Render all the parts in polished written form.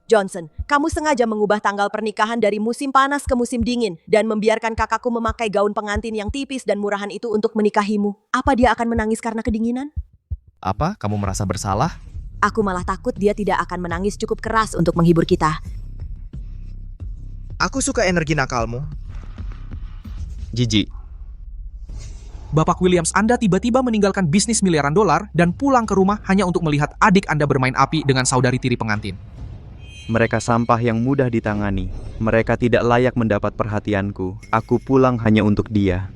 Johnson, kamu sengaja mengubah tanggal pernikahan dari musim panas ke musim dingin dan membiarkan kakakku memakai gaun pengantin yang tipis dan murahan itu untuk menikahimu. Apa dia akan menangis karena kedinginan? Apa? Kamu merasa bersalah? Aku malah takut dia tidak akan menangis cukup keras untuk menghibur kita. Aku suka energi nakalmu. Jijik. Bapak Williams, Anda tiba-tiba meninggalkan bisnis miliaran dolar dan pulang ke rumah hanya untuk melihat adik Anda bermain api dengan saudari tiri pengantin. Mereka sampah yang mudah ditangani. Mereka tidak layak mendapat perhatianku. Aku pulang hanya untuk dia.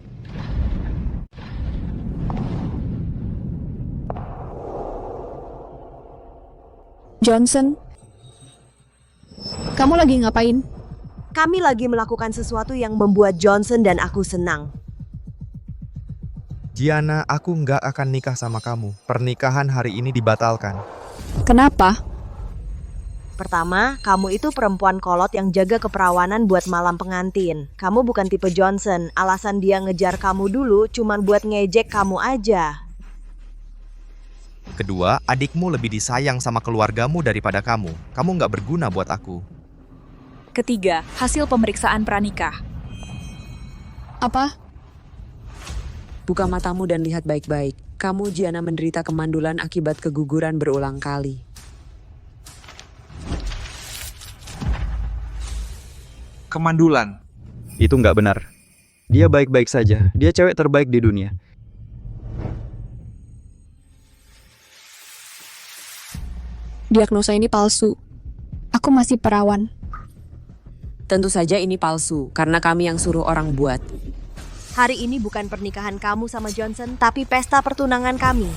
Johnson, kamu lagi ngapain? Kami lagi melakukan sesuatu yang membuat Johnson dan aku senang. Gianna, aku nggak akan nikah sama kamu. Pernikahan hari ini dibatalkan. Kenapa? Pertama, kamu itu perempuan kolot yang jaga keperawanan buat malam pengantin. Kamu bukan tipe Johnson. Alasan dia ngejar kamu dulu cuman buat ngejek kamu aja. Kedua, adikmu lebih disayang sama keluargamu daripada kamu. Kamu nggak berguna buat aku. Ketiga, hasil pemeriksaan pranikah. Apa? Buka matamu dan lihat baik-baik. Kamu, Gianna, menderita kemandulan akibat keguguran berulang kali. Kemandulan. Itu nggak benar. Dia baik-baik saja. Dia cewek terbaik di dunia. Diagnosa ini palsu. Aku masih perawan. Tentu saja ini palsu, karena kami yang suruh orang buat. Hari ini bukan pernikahan kamu sama Johnson, tapi pesta pertunangan kami.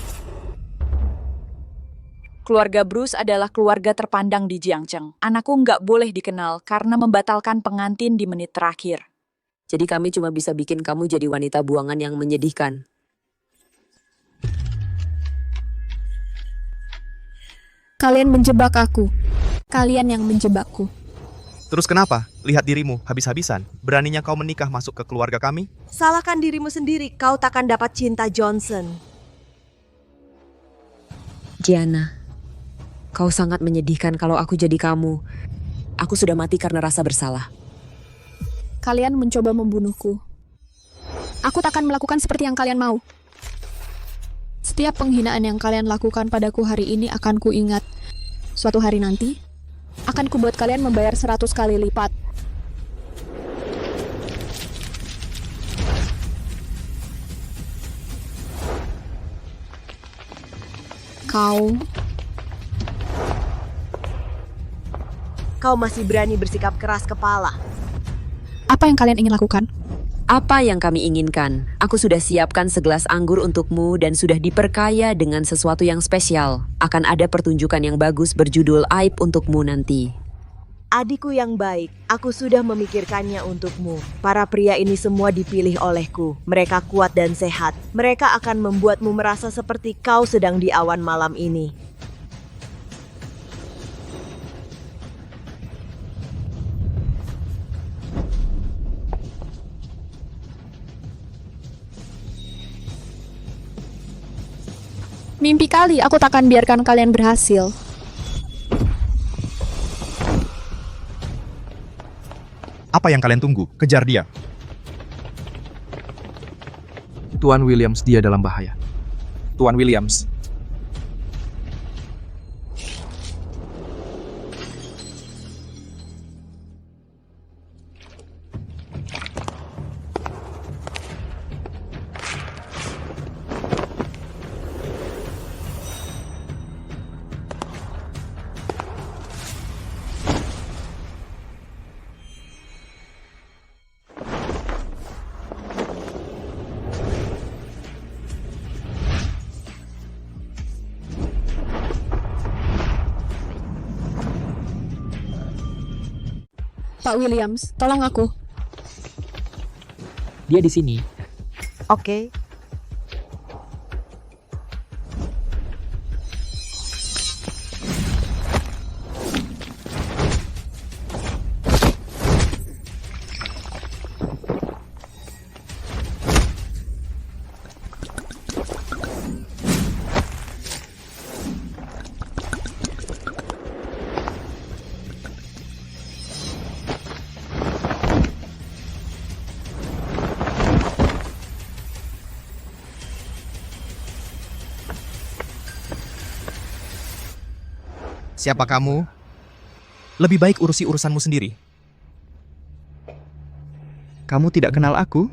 Keluarga Bruce adalah keluarga terpandang di Jiangcheng. Anakku nggak boleh dikenal karena membatalkan pengantin di menit terakhir. Jadi kami cuma bisa bikin kamu jadi wanita buangan yang menyedihkan. Kalian menjebak aku. Kalian yang menjebakku. Terus kenapa? Lihat dirimu, habis-habisan. Beraninya kau menikah masuk ke keluarga kami? Salahkan dirimu sendiri, kau takkan dapat cinta Johnson. Gianna, kau sangat menyedihkan kalau aku jadi kamu. Aku sudah mati karena rasa bersalah. Kalian mencoba membunuhku. Aku takkan melakukan seperti yang kalian mau. Setiap penghinaan yang kalian lakukan padaku hari ini akan kuingat. Suatu hari nanti, akan kubuat kalian membayar 100 kali lipat. Kau masih berani bersikap keras kepala. Apa yang kalian ingin lakukan? Apa yang kami inginkan? Aku sudah siapkan segelas anggur untukmu dan sudah diperkaya dengan sesuatu yang spesial. Akan ada pertunjukan yang bagus berjudul Aib untukmu nanti. Adikku yang baik, aku sudah memikirkannya untukmu. Para pria ini semua dipilih olehku. Mereka kuat dan sehat. Mereka akan membuatmu merasa seperti kau sedang di awan malam ini. Mimpi kali, aku takkan biarkan kalian berhasil. Apa yang kalian tunggu? Kejar dia. Tuan Williams, dia dalam bahaya. Tuan Williams. Pak Williams, tolong aku. Dia di sini. Oke. Siapa kamu? Lebih baik urusi urusanmu sendiri. Kamu tidak kenal aku?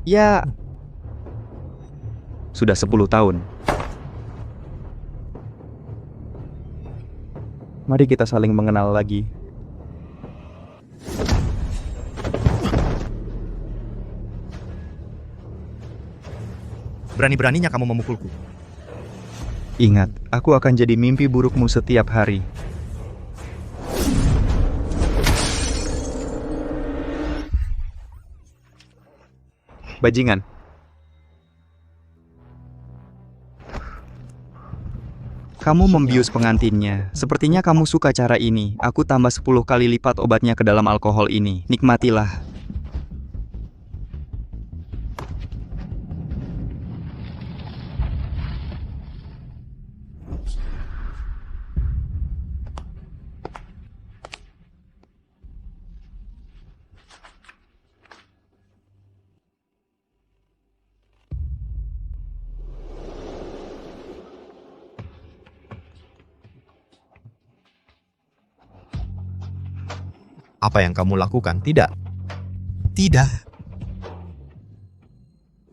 Ya, sudah 10 tahun. Mari kita saling mengenal lagi. Berani-beraninya kamu memukulku. Ingat, aku akan jadi mimpi burukmu setiap hari. Bajingan. Kamu membius pengantinnya. Sepertinya kamu suka cara ini. Aku tambah 10 kali lipat obatnya ke dalam alkohol ini. Nikmatilah. Apa yang kamu lakukan? Tidak. Tidak.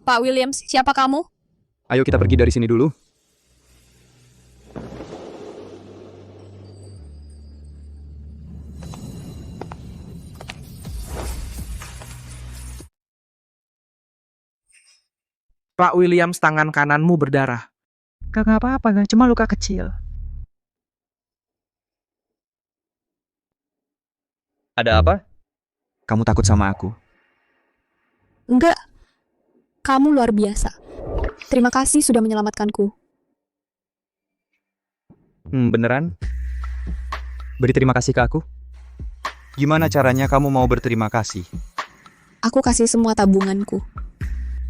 Pak Williams, siapa kamu? Ayo kita pergi dari sini dulu. Pak Williams, tangan kananmu berdarah. Gak apa-apa, cuma luka kecil. Ada apa? Kamu takut sama aku? Enggak. Kamu luar biasa. Terima kasih sudah menyelamatkanku. Beneran? Beri terima kasih ke aku? Gimana caranya kamu mau berterima kasih? Aku kasih semua tabunganku.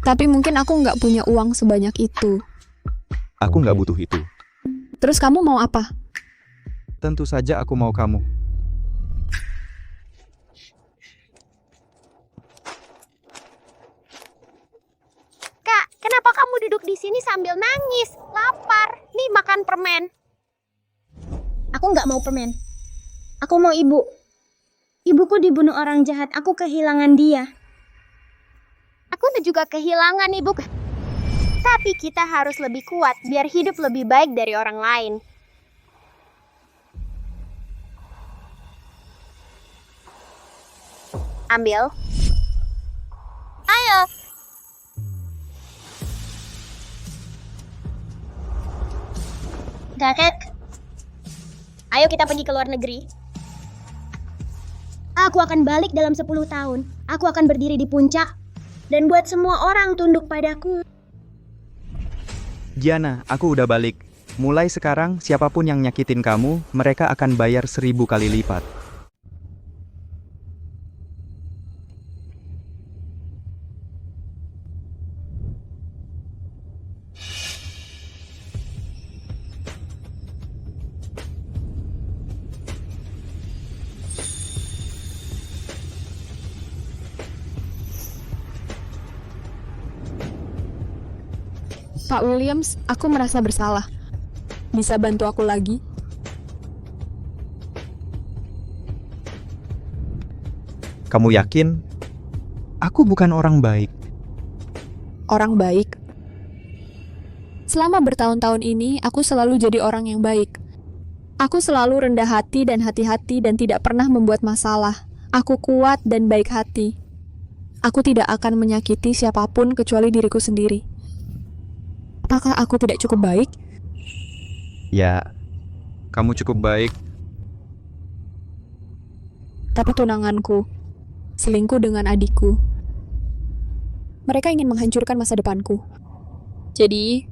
Tapi mungkin aku nggak punya uang sebanyak itu. Aku nggak butuh itu. Terus kamu mau apa? Tentu saja aku mau kamu. Kak, kenapa kamu duduk di sini sambil nangis? Lapar. Nih makan permen. Aku nggak mau permen. Aku mau ibu. Ibuku dibunuh orang jahat. Aku kehilangan dia. Aku juga kehilangan ibu. Tapi kita harus lebih kuat biar hidup lebih baik dari orang lain. Ambil. Ayo. Kakek. Ayo kita pergi ke luar negeri. Aku akan balik dalam 10 tahun. Aku akan berdiri di puncak dan buat semua orang tunduk padaku. Gianna, aku udah balik. Mulai sekarang, siapapun yang nyakitin kamu, mereka akan bayar 1000 kali lipat. Pak Williams, aku merasa bersalah. Bisa bantu aku lagi? Kamu yakin? Aku bukan orang baik. Orang baik? Selama bertahun-tahun ini, aku selalu jadi orang yang baik. Aku selalu rendah hati dan hati-hati dan tidak pernah membuat masalah. Aku kuat dan baik hati. Aku tidak akan menyakiti siapapun kecuali diriku sendiri. Apakah aku tidak cukup baik? Ya, kamu cukup baik. Tapi tunanganku, selingkuh dengan adikku. Mereka ingin menghancurkan masa depanku. Jadi,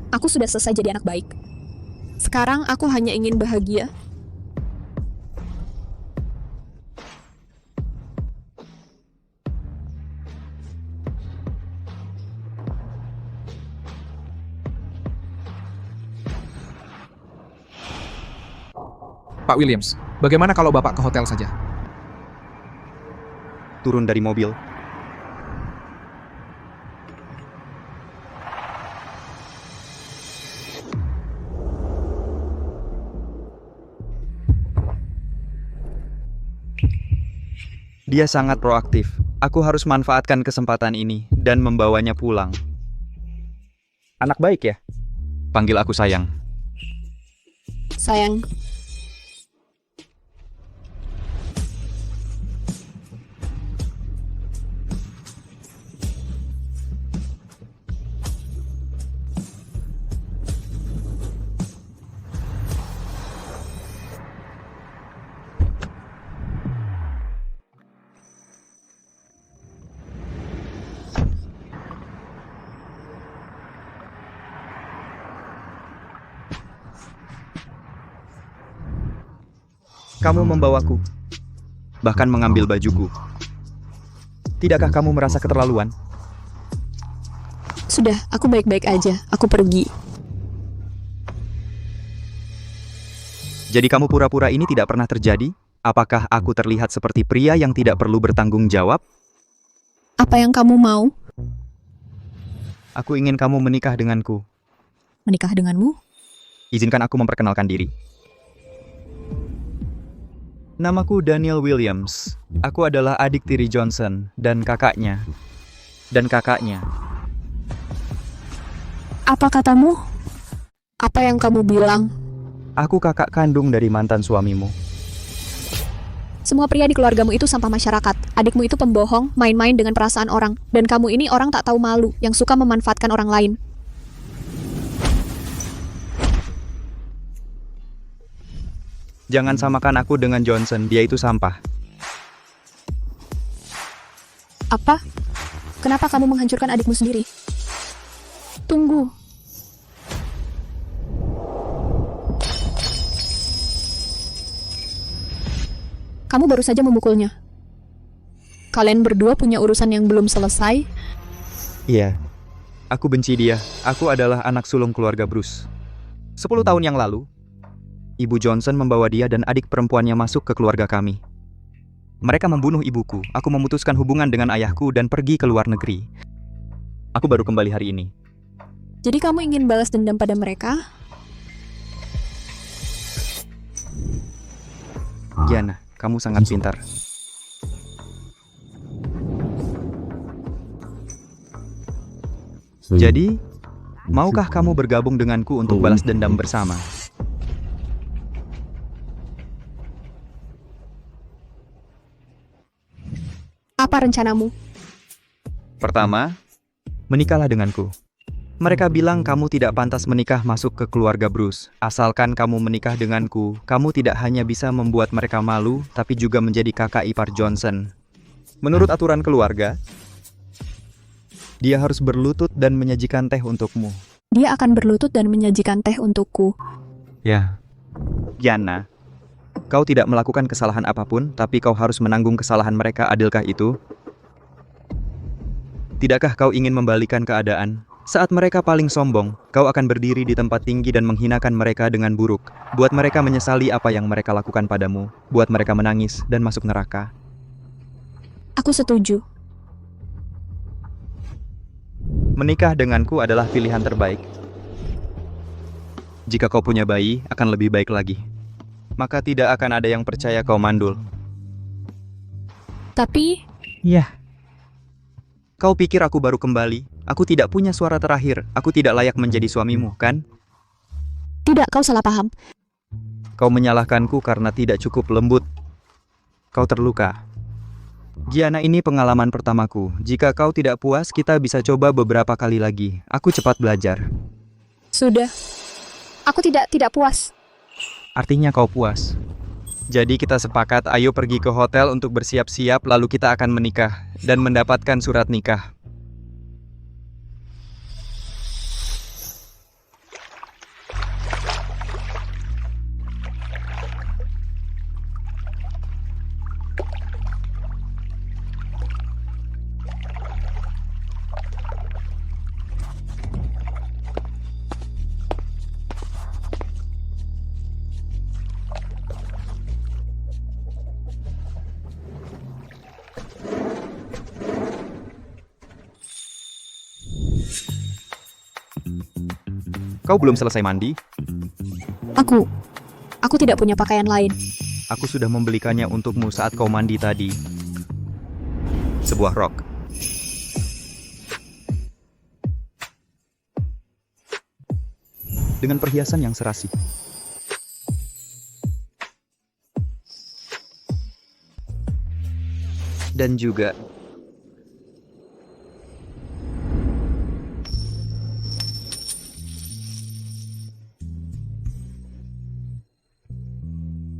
aku sudah selesai jadi anak baik. Sekarang aku hanya ingin bahagia. Pak Williams, bagaimana kalau Bapak ke hotel saja? Turun dari mobil. Dia sangat proaktif. Aku harus manfaatkan kesempatan ini dan membawanya pulang. Anak baik ya? Panggil aku sayang. Sayang, Kamu membawaku, bahkan mengambil bajuku. Tidakkah kamu merasa keterlaluan? sudah, aku baik-baik aja. Aku pergi. Jadi kamu pura-pura ini tidak pernah terjadi? Apakah aku terlihat seperti pria yang tidak perlu bertanggung jawab? Apa yang kamu mau? Aku ingin kamu menikah denganku. Menikah denganmu? Izinkan aku memperkenalkan diri. Namaku Daniel Williams. Aku adalah adik tiri Johnson dan kakaknya. Apa katamu? Apa yang kamu bilang? Aku kakak kandung dari mantan suamimu. Semua pria di keluargamu itu sampah masyarakat. Adikmu itu pembohong, main-main dengan perasaan orang. Dan kamu ini orang tak tahu malu, yang suka memanfaatkan orang lain. Jangan samakan aku dengan Johnson, dia itu sampah. Apa? Kenapa kamu menghancurkan adikmu sendiri? Tunggu. Kamu baru saja memukulnya. Kalian berdua punya urusan yang belum selesai. Iya, aku benci dia. Aku adalah anak sulung keluarga Bruce. 10 tahun yang lalu, Ibu Johnson membawa dia dan adik perempuannya masuk ke keluarga kami. Mereka membunuh ibuku. Aku memutuskan hubungan dengan ayahku dan pergi ke luar negeri. Aku baru kembali hari ini. Jadi kamu ingin balas dendam pada mereka? Gianna, kamu sangat pintar. Jadi, maukah kamu bergabung denganku untuk balas dendam bersama? Apa rencanamu? Pertama, menikahlah denganku. Mereka bilang kamu tidak pantas menikah masuk ke keluarga Bruce. Asalkan kamu menikah denganku, kamu tidak hanya bisa membuat mereka malu, tapi juga menjadi kakak ipar Johnson. Menurut aturan keluarga, dia harus berlutut dan menyajikan teh untukmu. Dia akan berlutut dan menyajikan teh untukku. Ya. Gianna, kau tidak melakukan kesalahan apapun, tapi kau harus menanggung kesalahan mereka, adilkah itu? Tidakkah kau ingin membalikan keadaan? Saat mereka paling sombong, kau akan berdiri di tempat tinggi dan menghinakan mereka dengan buruk. Buat mereka menyesali apa yang mereka lakukan padamu. Buat mereka menangis dan masuk neraka. Aku setuju. Menikah denganku adalah pilihan terbaik. Jika kau punya bayi, akan lebih baik lagi. Maka tidak akan ada yang percaya kau mandul. Tapi, Ya, Kau pikir aku baru kembali? Aku tidak punya suara terakhir. Aku tidak layak menjadi suamimu, kan? tidak, kau salah paham. Kau menyalahkanku karena tidak cukup lembut. Kau terluka. Gianna, ini pengalaman pertamaku. Jika kau tidak puas, kita bisa coba beberapa kali lagi. Aku cepat belajar. Sudah. Aku tidak puas. Artinya kau puas. Jadi kita sepakat, ayo pergi ke hotel untuk bersiap-siap, lalu kita akan menikah dan mendapatkan surat nikah. Kau belum selesai mandi? Aku tidak punya pakaian lain. Aku sudah membelikannya untukmu saat kau mandi tadi. sebuah rok. Dengan perhiasan yang serasi. Dan juga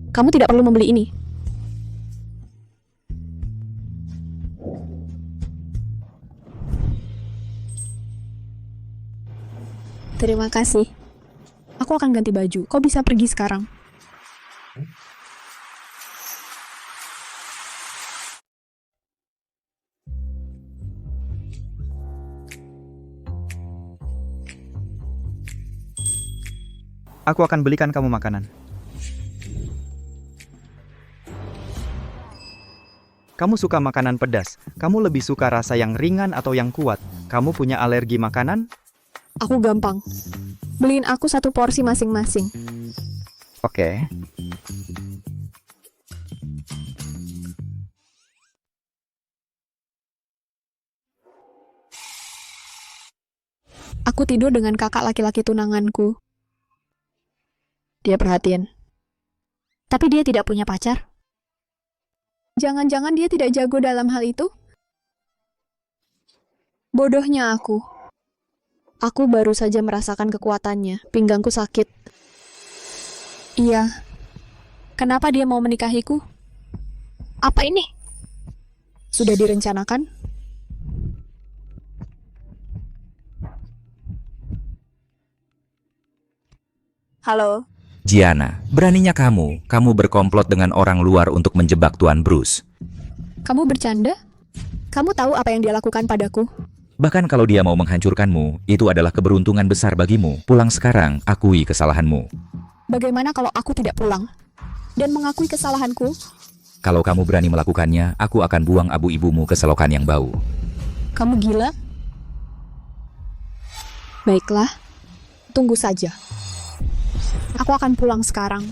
Kamu tidak perlu membeli ini. Terima kasih. Aku akan ganti baju. Kau bisa pergi sekarang. aku akan belikan kamu makanan. Kamu suka makanan pedas? Kamu lebih suka rasa yang ringan atau yang kuat? Kamu punya alergi makanan? Aku gampang. Beliin aku 1 porsi masing-masing. Oke. Aku tidur dengan kakak laki-laki tunanganku. Dia perhatian. Tapi dia tidak punya pacar. Jangan-jangan dia tidak jago dalam hal itu? Bodohnya aku. Aku baru saja merasakan kekuatannya. Pinggangku sakit. Iya. Kenapa dia mau menikahiku? Apa ini? Sudah direncanakan? Halo. Gianna, beraninya kamu berkomplot dengan orang luar untuk menjebak Tuan Bruce. Kamu bercanda? Kamu tahu apa yang dia lakukan padaku? Bahkan kalau dia mau menghancurkanmu, itu adalah keberuntungan besar bagimu. Pulang sekarang, akui kesalahanmu. Bagaimana kalau aku tidak pulang? Dan mengakui kesalahanku? Kalau kamu berani melakukannya, aku akan buang abu ibumu ke selokan yang bau. Kamu gila? Baiklah, tunggu saja. Aku akan pulang sekarang.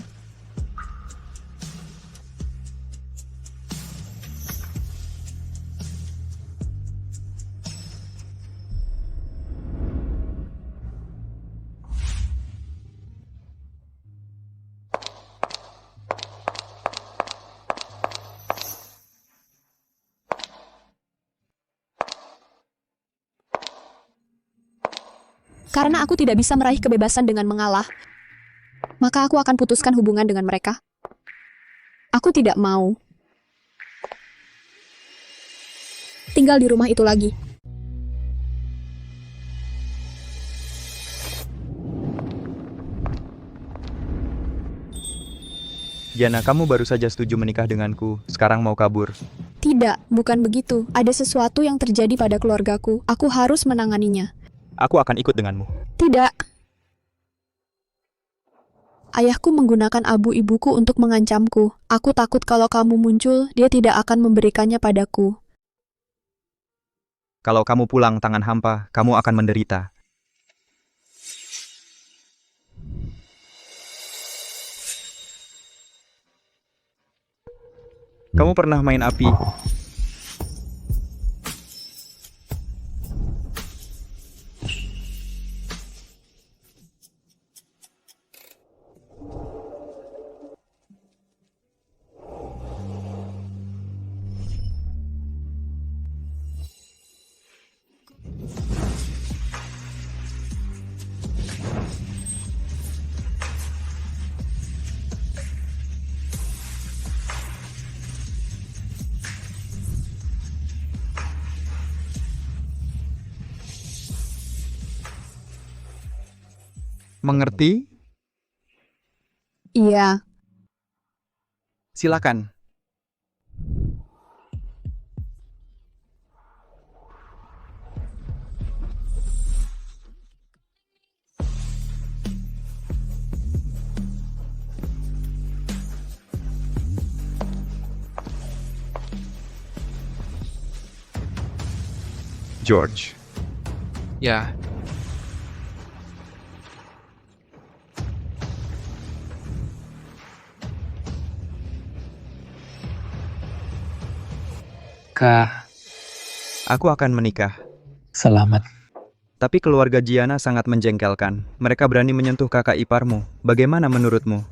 Karena aku tidak bisa meraih kebebasan dengan mengalah, maka aku akan putuskan hubungan dengan mereka. Aku tidak mau tinggal di rumah itu lagi. Gianna, kamu baru saja setuju menikah denganku. Sekarang mau kabur. Tidak, bukan begitu. Ada sesuatu yang terjadi pada keluargaku. Aku harus menanganinya. Aku akan ikut denganmu. Tidak. Ayahku menggunakan abu ibuku untuk mengancamku. Aku takut kalau kamu muncul, dia tidak akan memberikannya padaku. Kalau kamu pulang tangan hampa, kamu akan menderita. Kamu pernah main api? Mengerti? Iya. Silakan. George. Ya, Kak, Aku akan menikah. Selamat. Tapi keluarga Gianna sangat menjengkelkan. Mereka berani menyentuh kakak iparmu. Bagaimana menurutmu?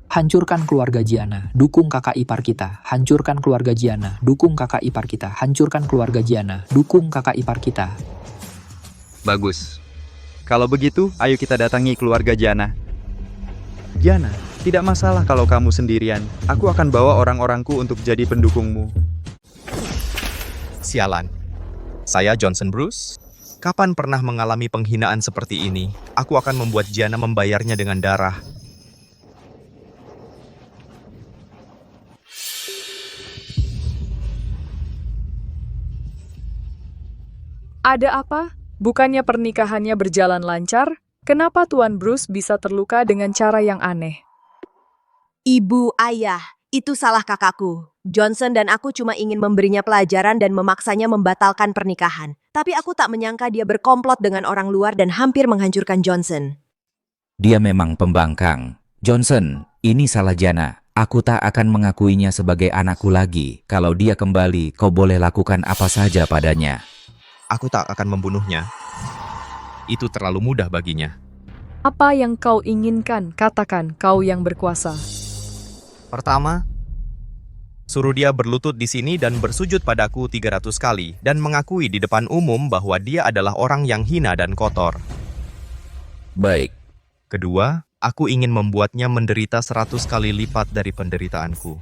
Hancurkan keluarga Gianna, dukung kakak ipar kita. Hancurkan keluarga Gianna, dukung kakak ipar kita. Hancurkan keluarga Gianna, dukung kakak ipar kita. Bagus. Kalau begitu, ayo kita datangi keluarga Gianna. Gianna, tidak masalah kalau kamu sendirian. Aku akan bawa orang-orangku untuk jadi pendukungmu. Sialan. Saya Johnson Bruce. Kapan pernah mengalami penghinaan seperti ini? Aku akan membuat Gianna membayarnya dengan darah. Ada apa? Bukannya pernikahannya berjalan lancar? Kenapa Tuan Bruce bisa terluka dengan cara yang aneh? Ibu, ayah, itu salah kakakku. Johnson dan aku cuma ingin memberinya pelajaran dan memaksanya membatalkan pernikahan. Tapi aku tak menyangka dia berkomplot dengan orang luar dan hampir menghancurkan Johnson. Dia memang pembangkang. Johnson, ini salah Gianna. Aku tak akan mengakuinya sebagai anakku lagi. Kalau dia kembali, kau boleh lakukan apa saja padanya. Aku tak akan membunuhnya. Itu terlalu mudah baginya. Apa yang kau inginkan? Katakan, kau yang berkuasa. Pertama, suruh dia berlutut di sini dan bersujud padaku 300 kali dan mengakui di depan umum bahwa dia adalah orang yang hina dan kotor. Baik. Kedua, aku ingin membuatnya menderita 100 kali lipat dari penderitaanku.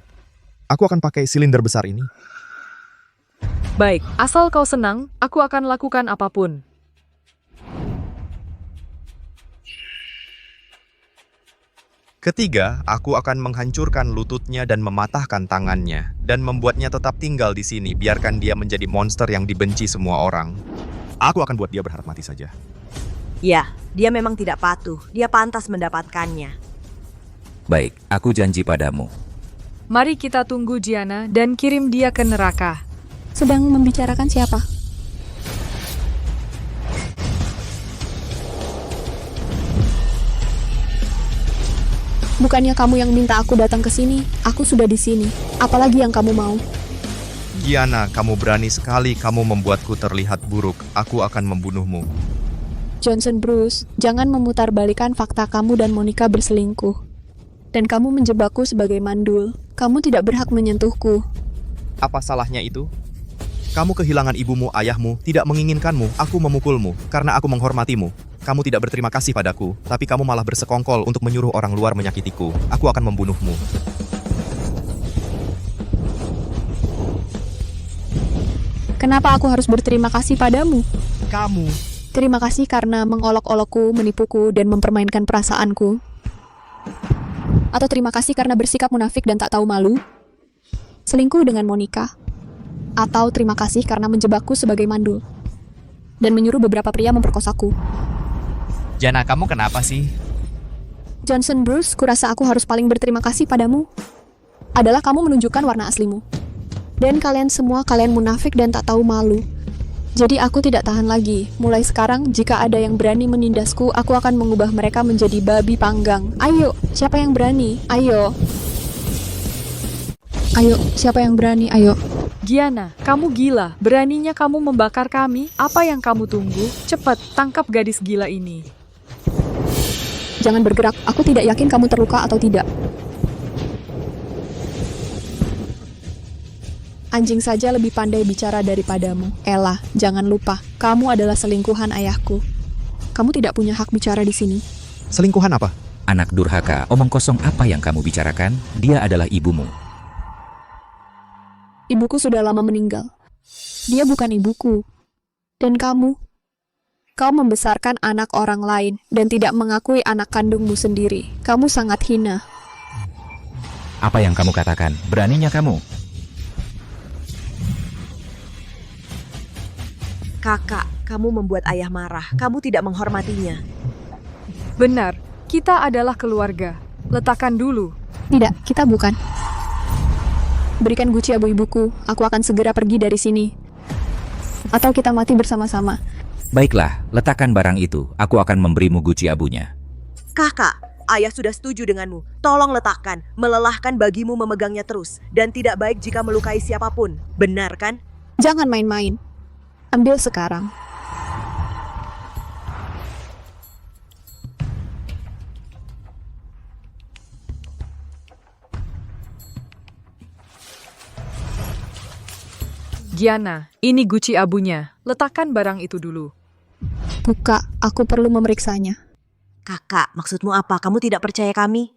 Aku akan pakai silinder besar ini. Baik, asal kau senang, aku akan lakukan apapun. Ketiga, aku akan menghancurkan lututnya dan mematahkan tangannya, dan membuatnya tetap tinggal di sini, biarkan dia menjadi monster yang dibenci semua orang. Aku akan buat dia berharap mati saja. Ya, dia memang tidak patuh. Dia pantas mendapatkannya. Baik, aku janji padamu. Mari kita tunggu Gianna dan kirim dia ke neraka. Sedang membicarakan siapa? Bukannya kamu yang minta aku datang ke sini? Aku sudah di sini. Apalagi yang kamu mau? Gianna, kamu berani sekali, kamu membuatku terlihat buruk. Aku akan membunuhmu. Johnson Bruce, jangan memutarbalikkan fakta kamu dan Monica berselingkuh. Dan kamu menjebakku sebagai mandul. Kamu tidak berhak menyentuhku. Apa salahnya itu? Kamu kehilangan ibumu, ayahmu, tidak menginginkanmu, aku memukulmu, karena aku menghormatimu. Kamu tidak berterima kasih padaku, tapi kamu malah bersekongkol untuk menyuruh orang luar menyakitiku. Aku akan membunuhmu. Kenapa aku harus berterima kasih padamu? Kamu. Terima kasih karena mengolok-olokku, menipuku, dan mempermainkan perasaanku. Atau terima kasih karena bersikap munafik dan tak tahu malu? Selingkuh dengan Monica? Atau terima kasih karena menjebakku sebagai mandul dan menyuruh beberapa pria memperkosaku? Gianna, kamu kenapa sih? Johnson Bruce, kurasa aku harus paling berterima kasih padamu. Adalah kamu menunjukkan warna aslimu. Dan kalian semua, kalian munafik dan tak tahu malu. Jadi aku tidak tahan lagi. Mulai sekarang, jika ada yang berani menindasku, aku akan mengubah mereka menjadi babi panggang. Ayo, siapa yang berani? Ayo. Ayo, siapa yang berani? Ayo. Gianna, kamu gila. Beraninya kamu membakar kami? Apa yang kamu tunggu? Cepat, tangkap gadis gila ini. Jangan bergerak, aku tidak yakin kamu terluka atau tidak. Anjing saja lebih pandai bicara daripadamu. Ella, jangan lupa, kamu adalah selingkuhan ayahku. Kamu tidak punya hak bicara di sini. Selingkuhan apa? Anak durhaka, omong kosong apa yang kamu bicarakan? Dia adalah ibumu. Ibuku sudah lama meninggal. Dia bukan ibuku. Dan kamu? Kau membesarkan anak orang lain dan tidak mengakui anak kandungmu sendiri. Kamu sangat hina. Apa yang kamu katakan? Beraninya kamu? Kakak, kamu membuat ayah marah. Kamu tidak menghormatinya. Benar, kita adalah keluarga. Letakkan dulu. Tidak, kita bukan. Berikan guci abu-ibuku. Aku akan segera pergi dari sini. Atau kita mati bersama-sama. Baiklah, letakkan barang itu. Aku akan memberimu guci abunya. Kakak, ayah sudah setuju denganmu. Tolong letakkan. Melelahkan bagimu memegangnya terus. Dan tidak baik jika melukai siapapun. Benar kan? Jangan main-main. Ambil sekarang. Gianna, ini guci abunya. Letakkan barang itu dulu. Buka, aku perlu memeriksanya. Kakak, maksudmu apa? Kamu tidak percaya kami?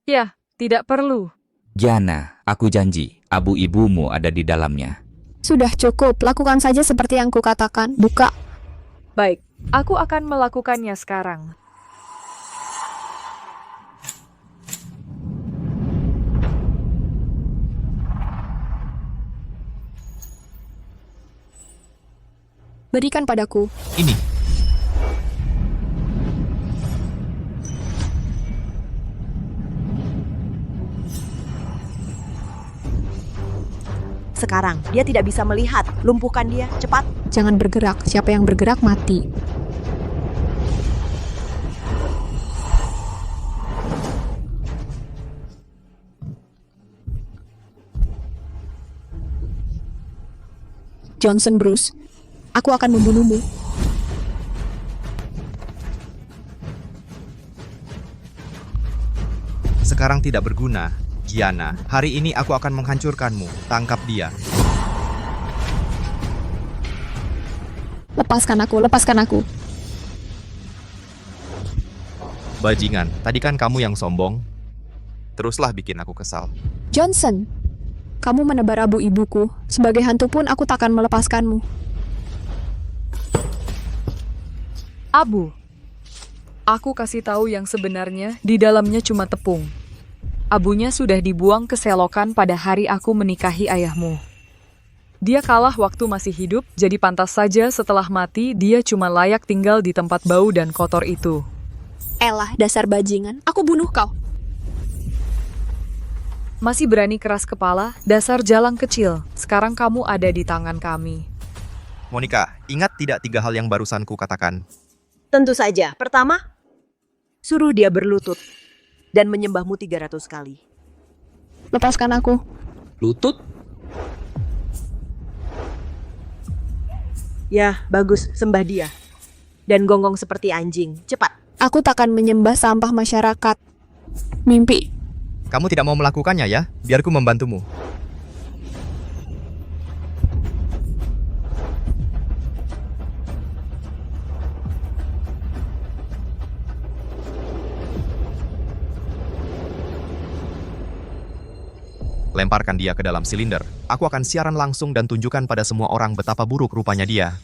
Ya, tidak perlu. Gianna, aku janji, abu ibumu ada di dalamnya. Sudah cukup, lakukan saja seperti yang kukatakan. Buka. Baik, aku akan melakukannya sekarang. Berikan padaku. Ini. Sekarang, dia tidak bisa melihat. Lumpuhkan dia, cepat. Jangan bergerak, siapa yang bergerak mati. Johnson Bruce, aku akan membunuhmu. Sekarang tidak berguna. Gianna, hari ini aku akan menghancurkanmu. Tangkap dia. Lepaskan aku, lepaskan aku. Bajingan, tadi kan kamu yang sombong. Teruslah bikin aku kesal. Johnson, kamu menebar abu ibuku. Sebagai hantu pun aku takkan melepaskanmu. Abu. Aku kasih tahu yang sebenarnya, di dalamnya cuma tepung. Abunya sudah dibuang ke selokan pada hari aku menikahi ayahmu. Dia kalah waktu masih hidup, jadi pantas saja setelah mati dia cuma layak tinggal di tempat bau dan kotor itu. Elah, dasar bajingan, aku bunuh kau. Masih berani keras kepala, dasar jalang kecil. Sekarang kamu ada di tangan kami. Monica, ingat tidak 3 hal yang barusan ku katakan? Tentu saja. Pertama, suruh dia berlutut dan menyembahmu 300 kali. Lepaskan aku. Lutut? Ya, bagus. Sembah dia. Dan gonggong seperti anjing. Cepat. Aku takkan menyembah sampah masyarakat. Mimpi. Kamu tidak mau melakukannya ya? Biar ku membantumu. Lemparkan dia ke dalam silinder. Aku akan siaran langsung dan tunjukkan pada semua orang betapa buruk rupanya dia.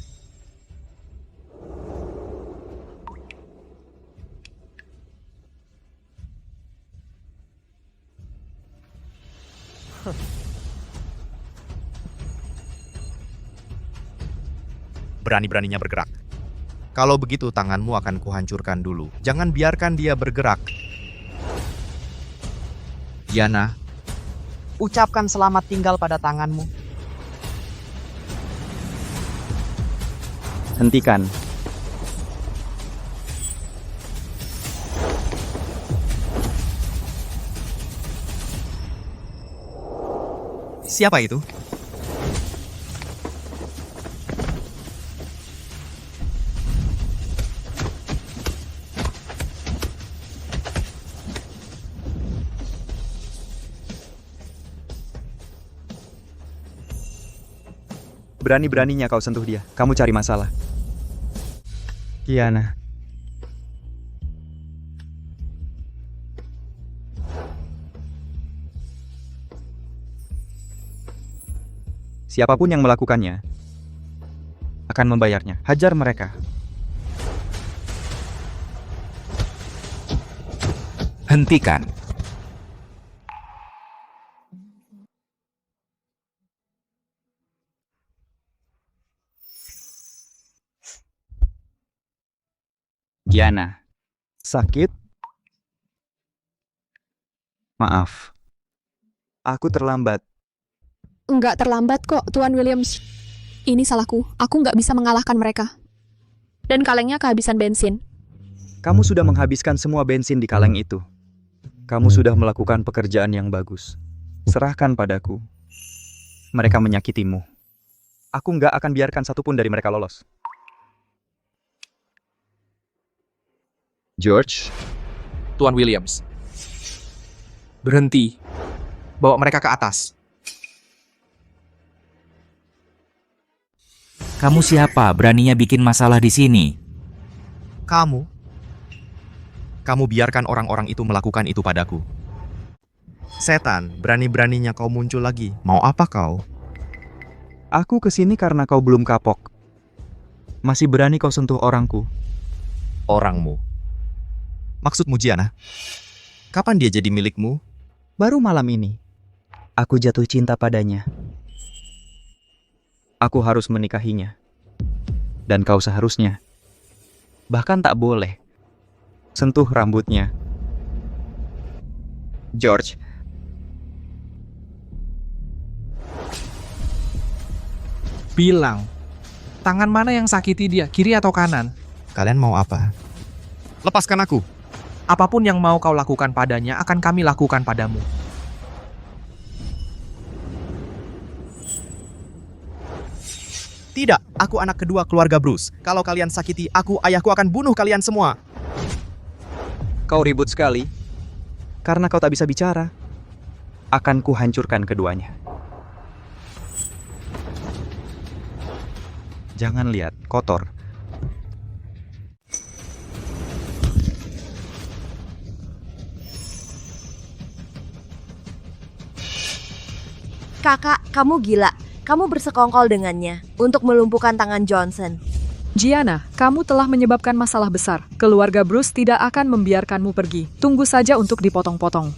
Berani-beraninya bergerak. Kalau begitu tanganmu akan kuhancurkan dulu. Jangan biarkan dia bergerak. Gianna, ucapkan selamat tinggal pada tanganmu. Hentikan. Siapa itu? Berani-beraninya kau sentuh dia. Kamu cari masalah. Gianna. Siapapun yang melakukannya akan membayarnya. Hajar mereka. Hentikan. Gianna. Sakit? Maaf. Aku terlambat. Enggak terlambat kok, Tuan Williams. Ini salahku. Aku nggak bisa mengalahkan mereka. Dan kalengnya kehabisan bensin. Kamu sudah menghabiskan semua bensin di kaleng itu. Kamu sudah melakukan pekerjaan yang bagus. Serahkan padaku. Mereka menyakitimu. Aku nggak akan biarkan satupun dari mereka lolos. George, Tuan Williams. Berhenti. Bawa mereka ke atas. Kamu siapa? Beraninya bikin masalah di sini. Kamu biarkan orang-orang itu melakukan itu padaku. Setan, berani-beraninya kau muncul lagi. Mau apa kau? aku kesini karena kau belum kapok. Masih berani kau sentuh orangku. Orangmu. Maksudmu Gianna? Kapan dia jadi milikmu? Baru malam ini, aku jatuh cinta padanya. Aku harus menikahinya. Dan kau seharusnya, bahkan tak boleh, sentuh rambutnya. George, Bilang. Tangan mana yang sakiti dia, kiri atau kanan? Kalian mau apa? Lepaskan aku. Apapun yang mau kau lakukan padanya akan kami lakukan padamu. Tidak, aku anak kedua keluarga Bruce. Kalau kalian sakiti aku, ayahku akan bunuh kalian semua. kau ribut sekali. Karena kau tak bisa bicara, akan kuhancurkan keduanya. Jangan lihat, kotor. Kakak, kamu gila. Kamu bersekongkol dengannya untuk melumpuhkan tangan Johnson. Gianna, kamu telah menyebabkan masalah besar. Keluarga Bruce tidak akan membiarkanmu pergi. Tunggu saja untuk dipotong-potong.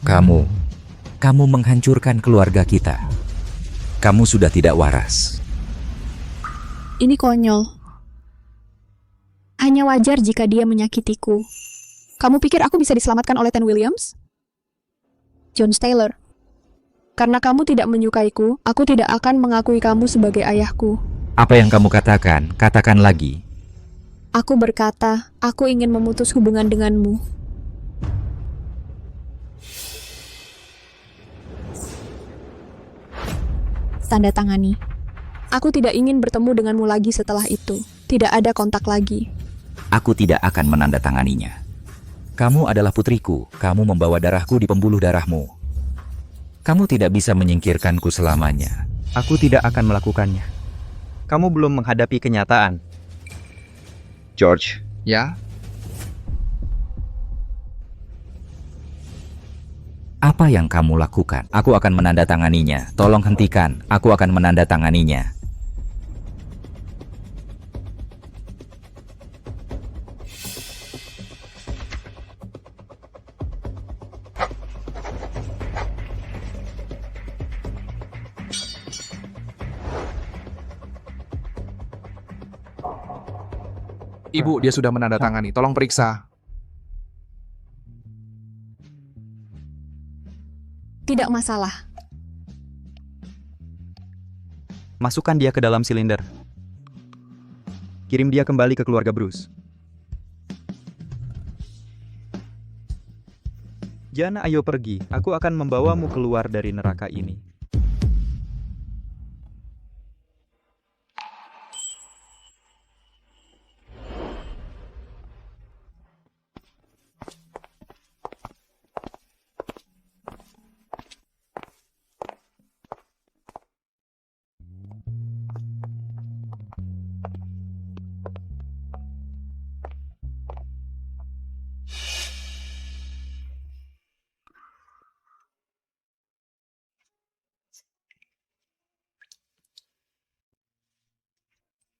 Kamu menghancurkan keluarga kita. Kamu sudah tidak waras. Ini konyol. Hanya wajar jika dia menyakitiku. Kamu pikir aku bisa diselamatkan oleh Ten Williams? John Taylor. Karena kamu tidak menyukaiku, aku tidak akan mengakui kamu sebagai ayahku. Apa yang kamu katakan? Katakan lagi. Aku berkata, aku ingin memutus hubungan denganmu. Tanda tangani. Aku tidak ingin bertemu denganmu lagi setelah itu. Tidak ada kontak lagi. Aku tidak akan menandatanganinya. Kamu adalah putriku. Kamu membawa darahku di pembuluh darahmu. Kamu tidak bisa menyingkirkanku selamanya. Aku tidak akan melakukannya. Kamu belum menghadapi kenyataan. George, Ya? Apa yang kamu lakukan? Aku akan menandatanganinya. Tolong hentikan. Aku akan menandatanganinya. Ibu, dia sudah menandatangani. Tolong periksa. Tidak masalah. masukkan dia ke dalam silinder. Kirim dia kembali ke keluarga Bruce. Gianna, ayo pergi. Aku akan membawamu keluar dari neraka ini.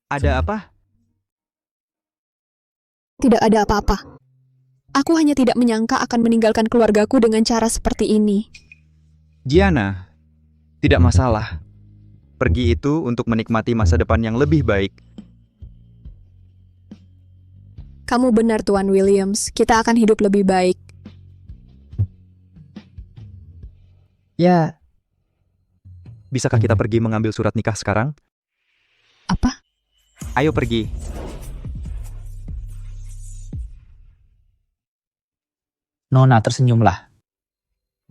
Ada apa? Tidak ada apa-apa. Aku hanya tidak menyangka akan meninggalkan keluargaku dengan cara seperti ini. Gianna, tidak masalah. Pergi itu untuk menikmati masa depan yang lebih baik. Kamu benar, Tuan Williams. Kita akan hidup lebih baik. Ya, Bisakah kita pergi mengambil surat nikah sekarang? Apa? Ayo pergi. Nona tersenyumlah.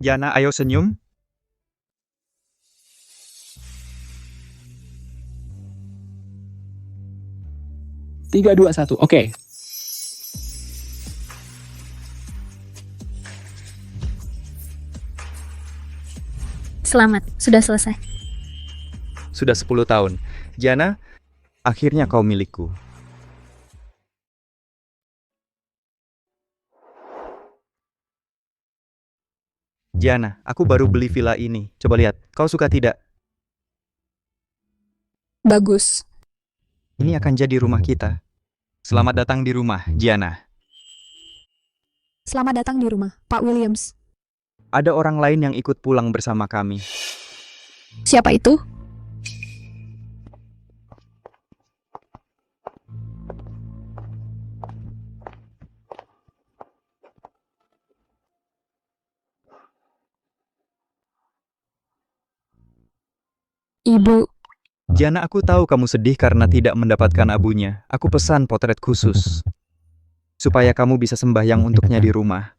Gianna, ayo senyum. 3, 2, 1. Oke. Selamat, sudah selesai. Sudah 10 tahun. Gianna, akhirnya kau milikku. Gianna, aku baru beli villa ini. Coba lihat, kau suka tidak? Bagus. Ini akan jadi rumah kita. Selamat datang di rumah, Gianna. Selamat datang di rumah, Pak Williams. Ada orang lain yang ikut pulang bersama kami. Siapa itu? Ibu. Gianna, aku tahu kamu sedih karena tidak mendapatkan abunya. Aku pesan potret khusus. Supaya kamu bisa sembahyang untuknya di rumah.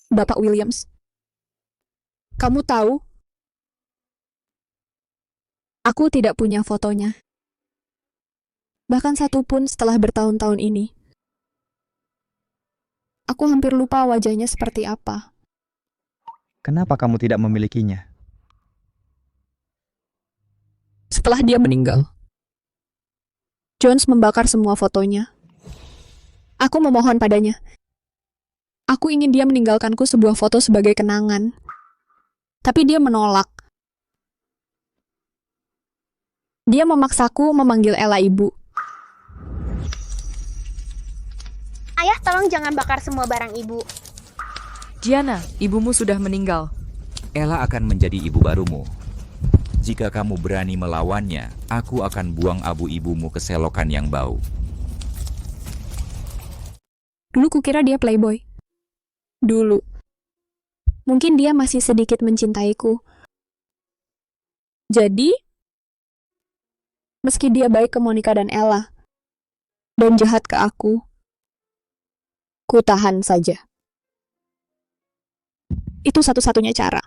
Bapak Williams. Kamu tahu? Aku tidak punya fotonya. Bahkan satu pun setelah bertahun-tahun ini. Aku hampir lupa wajahnya seperti apa. Kenapa kamu tidak memilikinya? Setelah dia meninggal, Jones membakar semua fotonya. Aku memohon padanya. Aku ingin dia meninggalkanku sebuah foto sebagai kenangan. Tapi dia menolak. Dia memaksaku memanggil Ella ibu. Ayah, tolong jangan bakar semua barang ibu. Gianna, ibumu sudah meninggal. Ella akan menjadi ibu barumu. Jika kamu berani melawannya, aku akan buang abu ibumu ke selokan yang bau. Dulu kukira dia playboy. Dulu. Mungkin dia masih sedikit mencintaiku. Jadi, meski dia baik ke Monica dan Ella, dan jahat ke aku, ku tahan saja. Itu satu-satunya cara.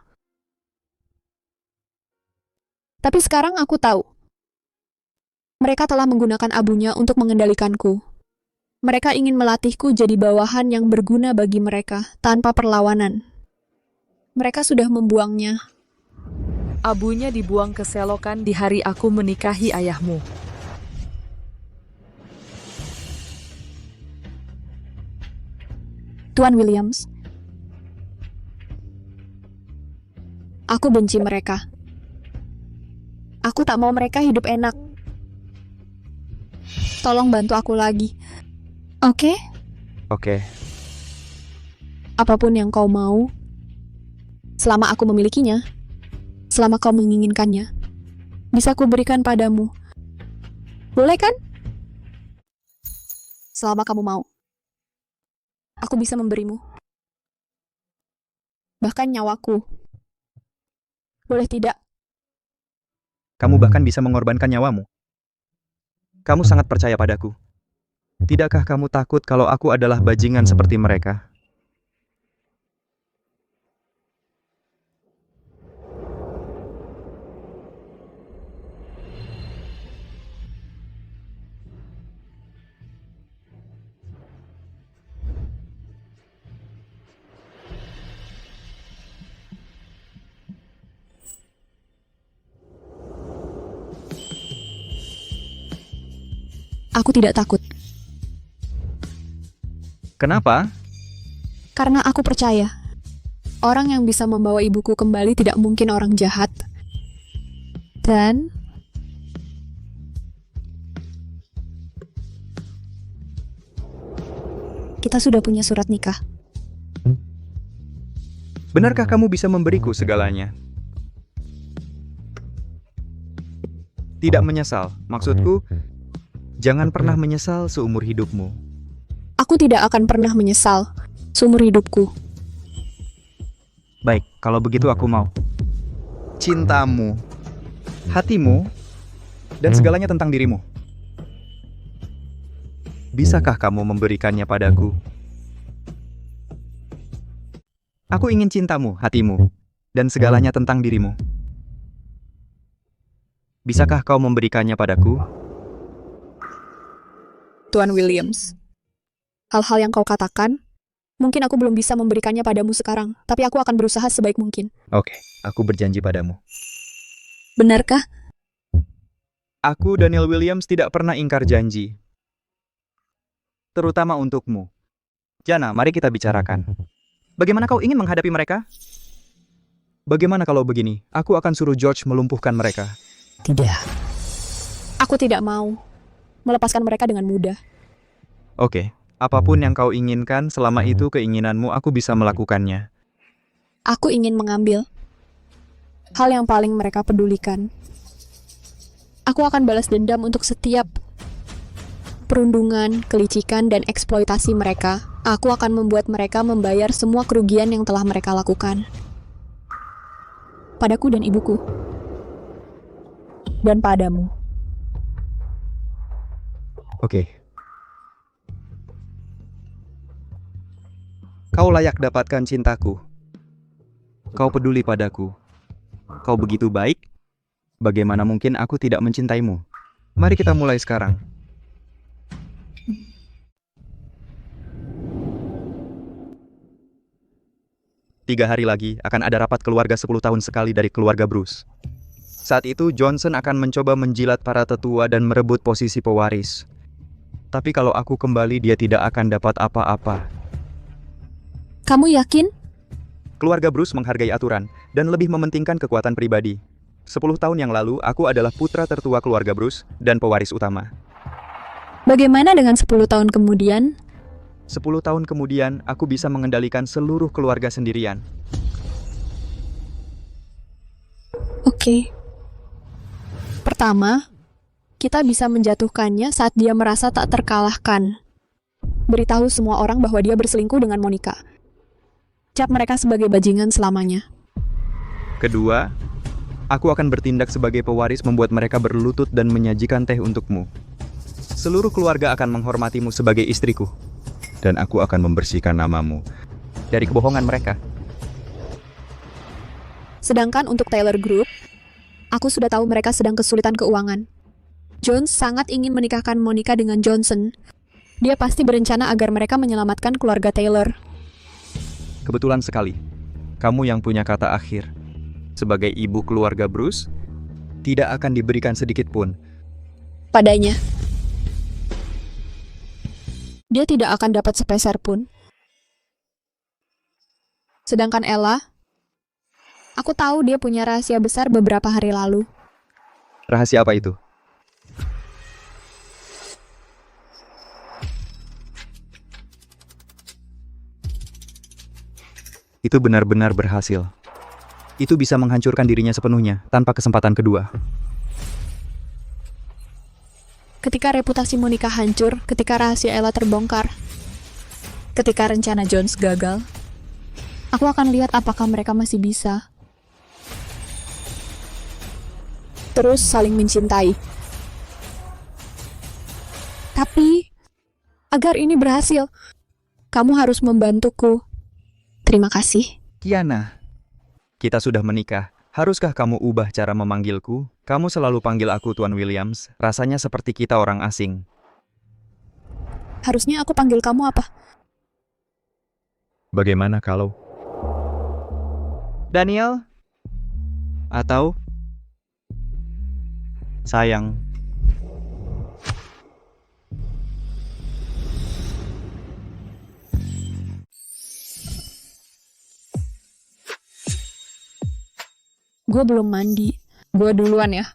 Tapi sekarang aku tahu. Mereka telah menggunakan abunya untuk mengendalikanku. Mereka ingin melatihku jadi bawahan yang berguna bagi mereka tanpa perlawanan. Mereka sudah membuangnya. Abunya dibuang ke selokan di hari aku menikahi ayahmu. Tuan Williams, aku benci mereka. Aku tak mau mereka hidup enak. Tolong bantu aku lagi. Oke? Oke. Apapun yang kau mau, selama aku memilikinya, selama kau menginginkannya, bisa ku berikan padamu. Boleh kan? Selama kamu mau. Aku bisa memberimu. Bahkan nyawaku. Boleh tidak? Kamu bahkan bisa mengorbankan nyawamu. Kamu sangat percaya padaku. Tidakkah kamu takut kalau aku adalah bajingan seperti mereka? Aku tidak takut. Kenapa? Karena aku percaya, orang yang bisa membawa ibuku kembali tidak mungkin orang jahat. Dan kita sudah punya surat nikah. Benarkah kamu bisa memberiku segalanya? Tidak menyesal. Maksudku, jangan pernah menyesal seumur hidupmu. Aku tidak akan pernah menyesal seumur hidupku. Baik, kalau begitu aku mau. Cintamu, hatimu, dan segalanya tentang dirimu. Bisakah kamu memberikannya padaku? Aku ingin cintamu, hatimu, dan segalanya tentang dirimu. Bisakah kau memberikannya padaku? Tuan Williams, hal-hal yang kau katakan, mungkin aku belum bisa memberikannya padamu sekarang, tapi aku akan berusaha sebaik mungkin. Oke, aku berjanji padamu. Benarkah? Aku, Daniel Williams, tidak pernah ingkar janji. Terutama untukmu. Jana, mari kita bicarakan. Bagaimana kau ingin menghadapi mereka? Bagaimana kalau begini? Aku akan suruh George melumpuhkan mereka. Tidak. Aku tidak mau melepaskan mereka dengan mudah. Oke, apapun yang kau inginkan, selama itu keinginanmu, aku bisa melakukannya. Aku ingin mengambil hal yang paling mereka pedulikan. Aku akan balas dendam untuk setiap perundungan, kelicikan, dan eksploitasi mereka. Aku akan membuat mereka membayar semua kerugian yang telah mereka lakukan. Padaku dan ibuku. Dan padamu. Oke. Kau layak dapatkan cintaku. Kau peduli padaku. Kau begitu baik. Bagaimana mungkin aku tidak mencintaimu? Mari kita mulai sekarang. Tiga hari lagi akan ada rapat keluarga 10 tahun sekali dari keluarga Bruce. Saat itu Johnson akan mencoba menjilat para tetua dan merebut posisi pewaris. Tapi kalau aku kembali, dia tidak akan dapat apa-apa. Kamu yakin? Keluarga Bruce menghargai aturan dan lebih mementingkan kekuatan pribadi. 10 tahun yang lalu, aku adalah putra tertua keluarga Bruce dan pewaris utama. Bagaimana dengan 10 tahun kemudian? 10 tahun kemudian, aku bisa mengendalikan seluruh keluarga sendirian. Oke. Pertama, kita bisa menjatuhkannya saat dia merasa tak terkalahkan. Beritahu semua orang bahwa dia berselingkuh dengan Monica. Cap mereka sebagai bajingan selamanya. Kedua, aku akan bertindak sebagai pewaris, membuat mereka berlutut dan menyajikan teh untukmu. Seluruh keluarga akan menghormatimu sebagai istriku. Dan aku akan membersihkan namamu dari kebohongan mereka. Sedangkan untuk Taylor Group, aku sudah tahu mereka sedang kesulitan keuangan. Jones sangat ingin menikahkan Monica dengan Johnson. Dia pasti berencana agar mereka menyelamatkan keluarga Taylor. Kebetulan sekali, kamu yang punya kata akhir. Sebagai ibu keluarga Bruce, tidak akan diberikan sedikit pun Padanya. Dia tidak akan dapat sepeser pun. Sedangkan Ella, aku tahu dia punya rahasia besar beberapa hari lalu. Rahasia apa itu? Itu benar-benar berhasil. Itu bisa menghancurkan dirinya sepenuhnya tanpa kesempatan kedua. Ketika reputasi Monica hancur, ketika rahasia Ella terbongkar, ketika rencana Jones gagal, aku akan lihat apakah mereka masih bisa terus saling mencintai. Tapi, agar ini berhasil, kamu harus membantuku. Terima kasih. Kiana, kita sudah menikah. Haruskah kamu ubah cara memanggilku? Kamu selalu panggil aku Tuan Williams. Rasanya seperti kita orang asing. Harusnya aku panggil kamu apa? Bagaimana kalau Daniel? Atau sayang? Gue belum mandi. Gue duluan ya.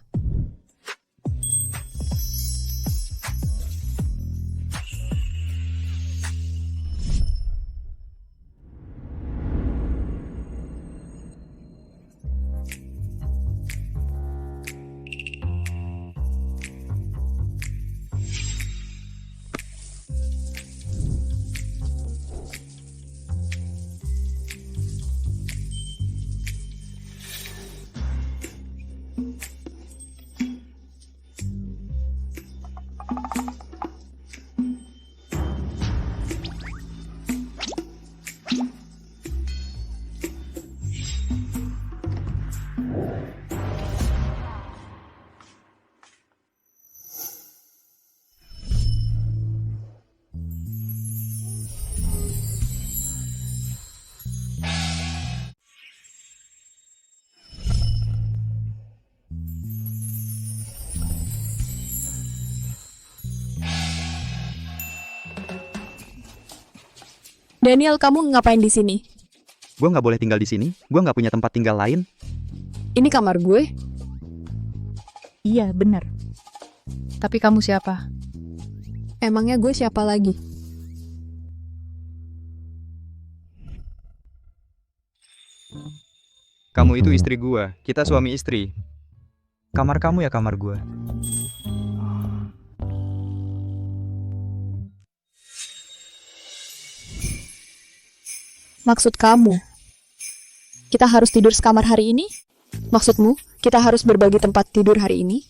Daniel, kamu ngapain di sini? Gue nggak boleh tinggal di sini. Gue nggak punya tempat tinggal lain. Ini kamar gue. Iya, benar. Tapi kamu siapa? Emangnya gue siapa lagi? Kamu itu istri gue. Kita suami istri. Kamar kamu ya kamar gue. Maksud kamu? Kita harus tidur sekamar hari ini? Maksudmu, kita harus berbagi tempat tidur hari ini?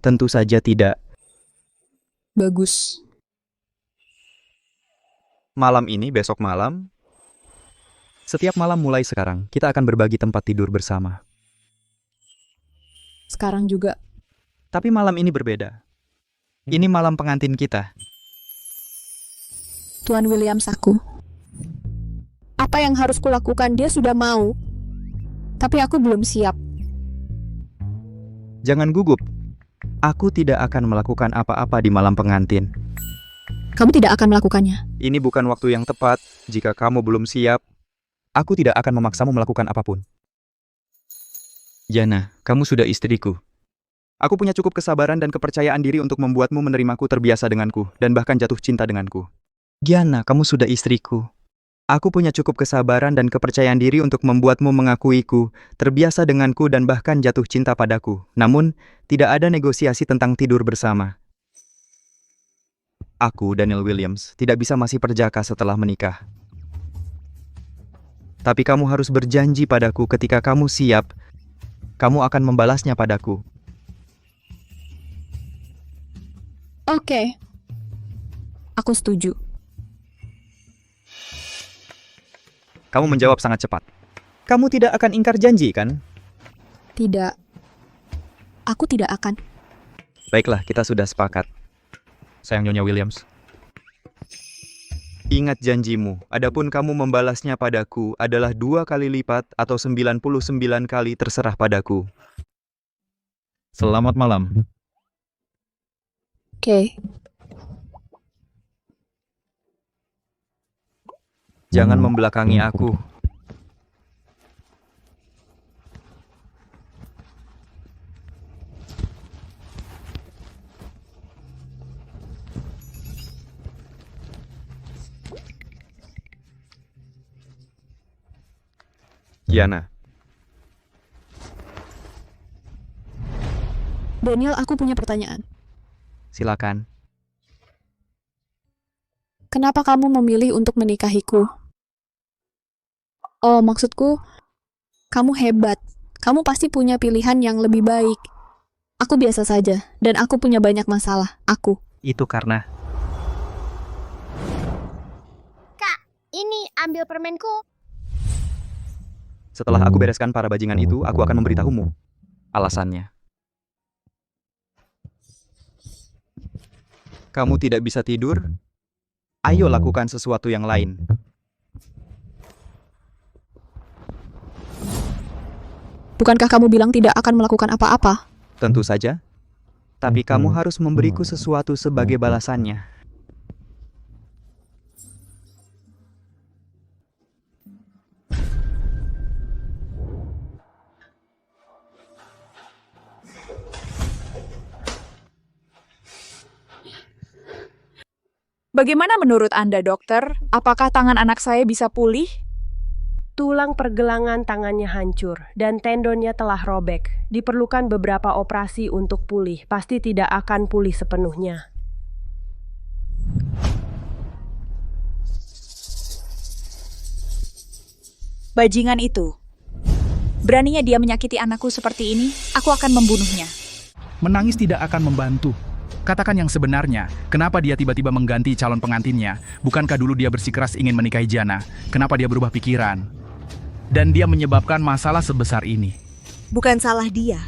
Tentu saja tidak. Bagus. Malam ini, besok malam. Setiap malam mulai sekarang, kita akan berbagi tempat tidur bersama. Sekarang juga. Tapi malam ini berbeda. Ini malam pengantin kita. Tuan Williams, aku. Apa yang harus kulakukan? Dia sudah mau. Tapi aku belum siap. Jangan gugup. Aku tidak akan melakukan apa-apa di malam pengantin. Kamu tidak akan melakukannya. Ini bukan waktu yang tepat. Jika kamu belum siap, aku tidak akan memaksamu melakukan apapun. Jana, kamu sudah istriku. Aku punya cukup kesabaran dan kepercayaan diri untuk membuatmu menerimaku, terbiasa denganku, dan bahkan jatuh cinta denganku. Giana, kamu sudah istriku. Aku punya cukup kesabaran dan kepercayaan diri untuk membuatmu mengakuiku, terbiasa denganku, dan bahkan jatuh cinta padaku. Namun, tidak ada negosiasi tentang tidur bersama. Aku, Daniel Williams, tidak bisa masih perjaka setelah menikah. Tapi kamu harus berjanji padaku ketika kamu siap, kamu akan membalasnya padaku. Oke. Aku setuju. Kamu menjawab sangat cepat. Kamu tidak akan ingkar janji, kan? Tidak. Aku tidak akan. Baiklah, kita sudah sepakat. Sayang Nyonya Williams. Ingat janjimu, adapun kamu membalasnya padaku adalah 2 kali lipat atau 99 kali, terserah padaku. Selamat malam. Oke. Jangan membelakangi aku. Giana. Daniel, aku punya pertanyaan. Silakan. Kenapa kamu memilih untuk menikahiku? Oh, maksudku, kamu hebat. Kamu pasti punya pilihan yang lebih baik. Aku biasa saja, dan aku punya banyak masalah. Aku. Itu karena... Kak, ini ambil permenku. Setelah aku bereskan para bajingan itu, aku akan memberitahumu alasannya. Kamu tidak bisa tidur? Ayo lakukan sesuatu yang lain. Bukankah kamu bilang tidak akan melakukan apa-apa? Tentu saja. Tapi kamu harus memberiku sesuatu sebagai balasannya. Bagaimana menurut Anda, dokter? Apakah tangan anak saya bisa pulih? Tulang pergelangan tangannya hancur dan tendonnya telah robek. Diperlukan beberapa operasi untuk pulih. Pasti tidak akan pulih sepenuhnya. Bajingan itu. Beraninya dia menyakiti anakku seperti ini, aku akan membunuhnya. Menangis tidak akan membantu. Katakan yang sebenarnya, kenapa dia tiba-tiba mengganti calon pengantinnya? Bukankah dulu dia bersikeras ingin menikahi Jana? Kenapa dia berubah pikiran? Dan dia menyebabkan masalah sebesar ini. Bukan salah dia.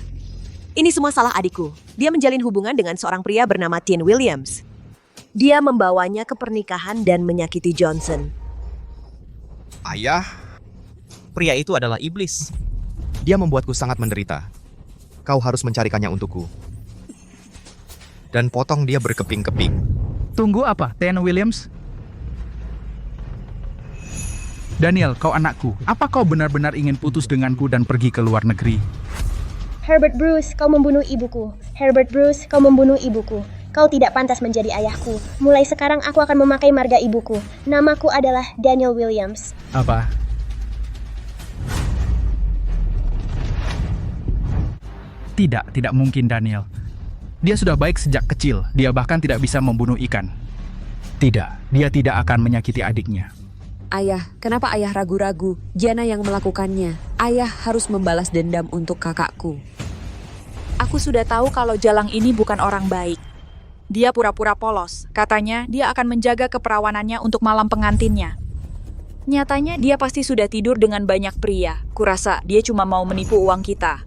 Ini semua salah adikku. Dia menjalin hubungan dengan seorang pria bernama Tin Williams. Dia membawanya ke pernikahan dan menyakiti Johnson. Ayah, pria itu adalah iblis. Dia membuatku sangat menderita. Kau harus mencarikannya untukku. Dan potong dia berkeping-keping. Tunggu apa, Tin Williams? Daniel, kau anakku. Apa kau benar-benar ingin putus denganku dan pergi ke luar negeri? Herbert Bruce, kau membunuh ibuku. Herbert Bruce, kau membunuh ibuku. Kau tidak pantas menjadi ayahku. Mulai sekarang aku akan memakai marga ibuku. Namaku adalah Daniel Williams. Apa? Tidak mungkin, Daniel. Dia sudah baik sejak kecil. Dia bahkan tidak bisa membunuh ikan. Tidak, dia tidak akan menyakiti adiknya. Ayah, kenapa ayah ragu-ragu? Jana yang melakukannya. Ayah harus membalas dendam untuk kakakku. Aku sudah tahu kalau Jalang ini bukan orang baik. Dia pura-pura polos. Katanya dia akan menjaga keperawanannya untuk malam pengantinnya. Nyatanya dia pasti sudah tidur dengan banyak pria. Kurasa dia cuma mau menipu uang kita.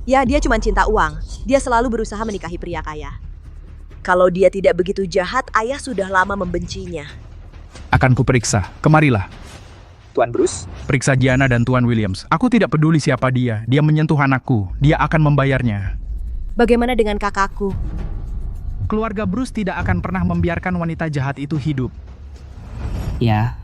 Ya, dia cuma cinta uang. Dia selalu berusaha menikahi pria kaya. Kalau dia tidak begitu jahat, ayah sudah lama membencinya. Akan kuperiksa. Kemarilah. Tuan Bruce? Periksa Jana dan Tuan Williams. Aku tidak peduli siapa dia. Dia menyentuh anakku. Dia akan membayarnya. Bagaimana dengan kakakku? Keluarga Bruce tidak akan pernah membiarkan wanita jahat itu hidup. Ya.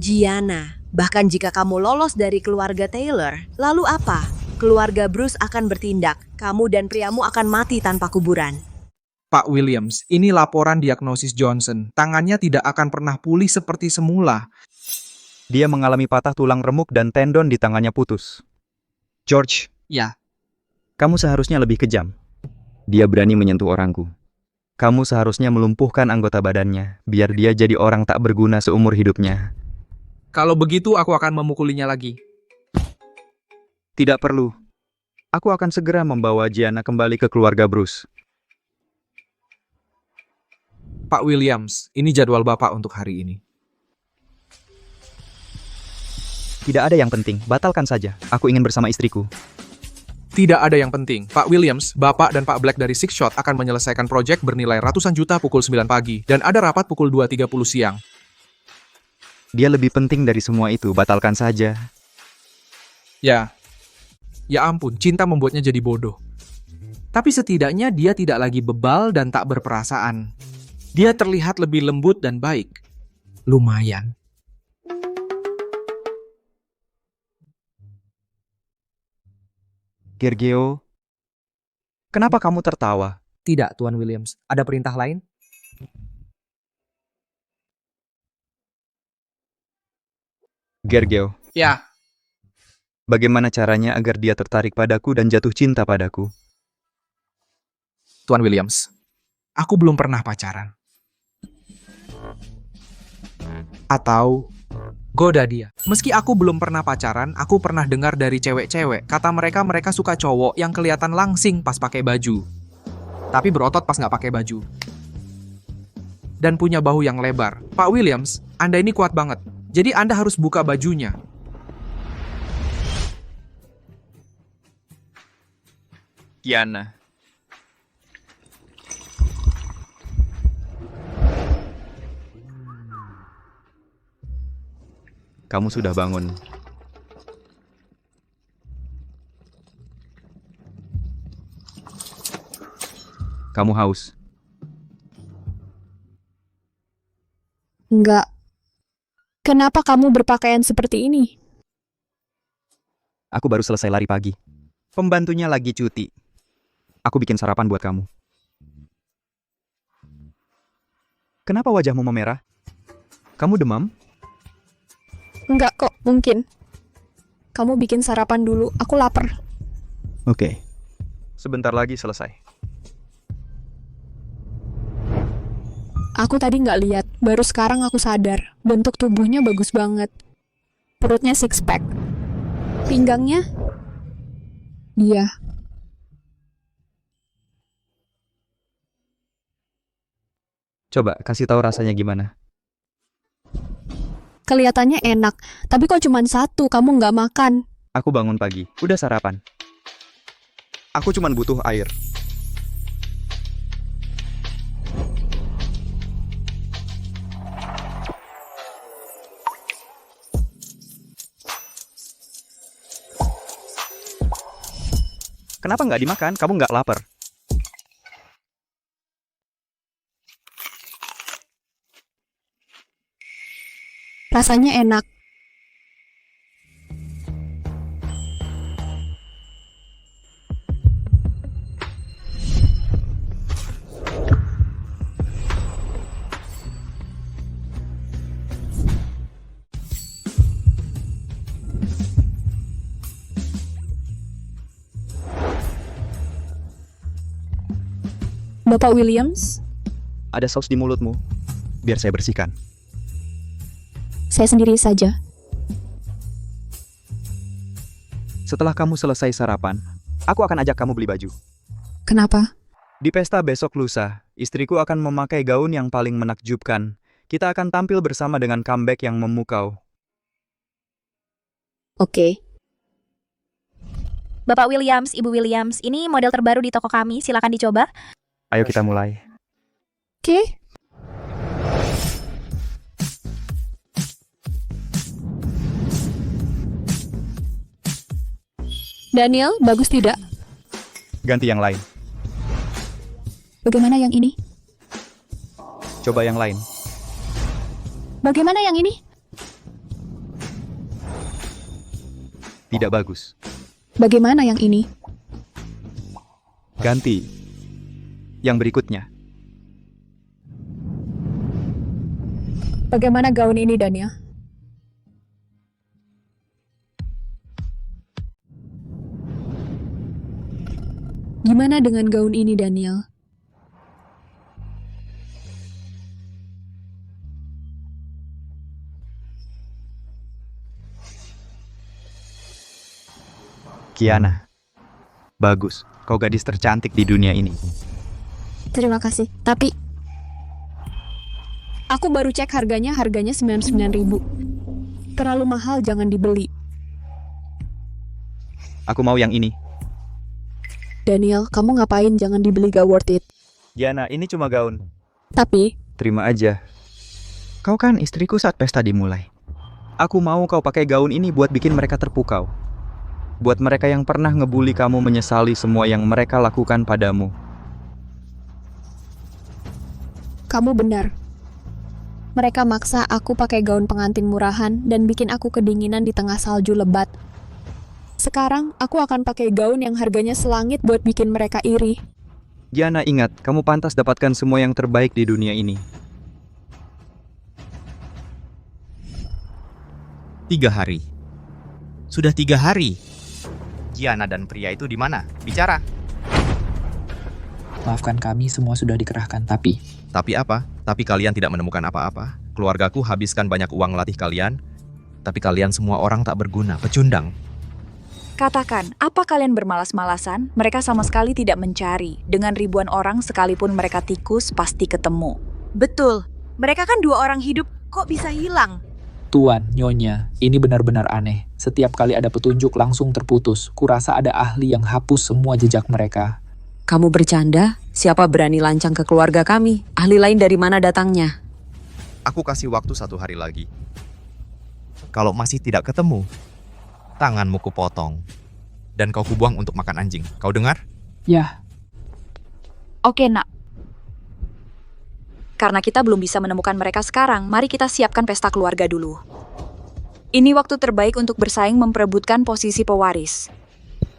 Gianna, bahkan jika kamu lolos dari keluarga Taylor, lalu apa? Keluarga Bruce akan bertindak. Kamu dan priamu akan mati tanpa kuburan. Pak Williams, ini laporan diagnosis Johnson. Tangannya tidak akan pernah pulih seperti semula. Dia mengalami patah tulang remuk dan tendon di tangannya putus. George. Ya. Kamu seharusnya lebih kejam. Dia berani menyentuh orangku. Kamu seharusnya melumpuhkan anggota badannya, biar dia jadi orang tak berguna seumur hidupnya. Kalau begitu, aku akan memukulinya lagi. Tidak perlu. Aku akan segera membawa Gianna kembali ke keluarga Bruce. Pak Williams, ini jadwal Bapak untuk hari ini. Tidak ada yang penting, batalkan saja. Aku ingin bersama istriku. Tidak ada yang penting. Pak Williams, Bapak dan Pak Black dari Six Shot akan menyelesaikan proyek bernilai ratusan juta pukul 9 pagi. Dan ada rapat pukul 2.30 siang. Dia lebih penting dari semua itu, batalkan saja. Ya ampun, cinta membuatnya jadi bodoh. Tapi setidaknya dia tidak lagi bebal dan tak berperasaan. Dia terlihat lebih lembut dan baik. Lumayan. Gergeo, kenapa kamu tertawa? Tidak, Tuan Williams. Ada perintah lain? Gergeo. Ya. Bagaimana caranya agar dia tertarik padaku dan jatuh cinta padaku? Tuan Williams, aku belum pernah pacaran. Atau goda dia. Meski aku belum pernah pacaran, aku pernah dengar dari cewek-cewek. Kata mereka suka cowok yang kelihatan langsing pas pakai baju. Tapi berotot pas nggak pakai baju. Dan punya bahu yang lebar. Pak Williams, Anda ini kuat banget. Jadi Anda harus buka bajunya. Gianna. Kamu sudah bangun. Kamu haus. Enggak. Kenapa kamu berpakaian seperti ini? Aku baru selesai lari pagi. Pembantunya lagi cuti. Aku bikin sarapan buat kamu. Kenapa wajahmu memerah? Kamu demam? Enggak kok, mungkin. Kamu bikin sarapan dulu, aku lapar. Oke. Sebentar lagi selesai. Aku tadi nggak lihat, baru sekarang aku sadar. Bentuk tubuhnya bagus banget. Perutnya six pack. Pinggangnya? Iya. Coba kasih tahu rasanya gimana. Kelihatannya enak, tapi kok cuma satu, kamu nggak makan. Aku bangun pagi, udah sarapan. Aku cuma butuh air. Kenapa nggak dimakan? Kamu nggak lapar? Rasanya enak. Bapak Williams, Ada saus di mulutmu. Biar saya bersihkan. saya sendiri saja. Setelah kamu selesai sarapan, aku akan ajak kamu beli baju. Kenapa? Di pesta besok lusa, istriku akan memakai gaun yang paling menakjubkan. Kita akan tampil bersama dengan comeback yang memukau. Oke. Bapak Williams, Ibu Williams, ini model terbaru di toko kami, silakan dicoba. Ayo kita mulai. Oke. Daniel, bagus tidak? Ganti yang lain. Bagaimana yang ini? Coba yang lain. Bagaimana yang ini? Tidak bagus. Bagaimana yang ini? Ganti. Yang berikutnya. Bagaimana gaun ini, Daniel? Gimana dengan gaun ini, Daniel? Kiana. Bagus. Kau gadis tercantik di dunia ini. Terima kasih. Tapi aku baru cek harganya 99.000. Terlalu mahal, jangan dibeli. Aku mau yang ini. Daniel, kamu ngapain? Jangan dibeli, gak worth it. Kiana, ini cuma gaun. Tapi Terima aja. Kau kan istriku saat pesta dimulai. Aku mau kau pakai gaun ini buat bikin mereka terpukau. Buat mereka yang pernah ngebully kamu menyesali semua yang mereka lakukan padamu. kamu benar. Mereka maksa aku pakai gaun pengantin murahan dan bikin aku kedinginan di tengah salju lebat. Sekarang aku akan pakai gaun yang harganya selangit buat bikin mereka iri. Diana, ingat, kamu pantas dapatkan semua yang terbaik di dunia ini. 3 hari. Sudah 3 hari. Gianna dan pria itu di mana? Bicara. Maafkan kami, semua sudah dikerahkan, tapi... Tapi apa? Tapi kalian tidak menemukan apa-apa. Keluargaku habiskan banyak uang latih kalian. Tapi kalian semua orang tak berguna, pecundang. Katakan, apa kalian bermalas-malasan? Mereka sama sekali tidak mencari. Dengan ribuan orang sekalipun mereka tikus, pasti ketemu. Betul. Mereka kan 2 orang hidup, kok bisa hilang? Tuan, Nyonya, ini benar-benar aneh. Setiap kali ada petunjuk langsung terputus. Kurasa ada ahli yang hapus semua jejak mereka. Kamu bercanda? Siapa berani lancang ke keluarga kami? Ahli lain dari mana datangnya? Aku kasih waktu 1 hari lagi. Kalau masih tidak ketemu, tanganmu kupotong. Dan kau kubuang untuk makan anjing. Kau dengar? Ya. Oke, nak. Karena kita belum bisa menemukan mereka sekarang, mari kita siapkan pesta keluarga dulu. Ini waktu terbaik untuk bersaing memperebutkan posisi pewaris.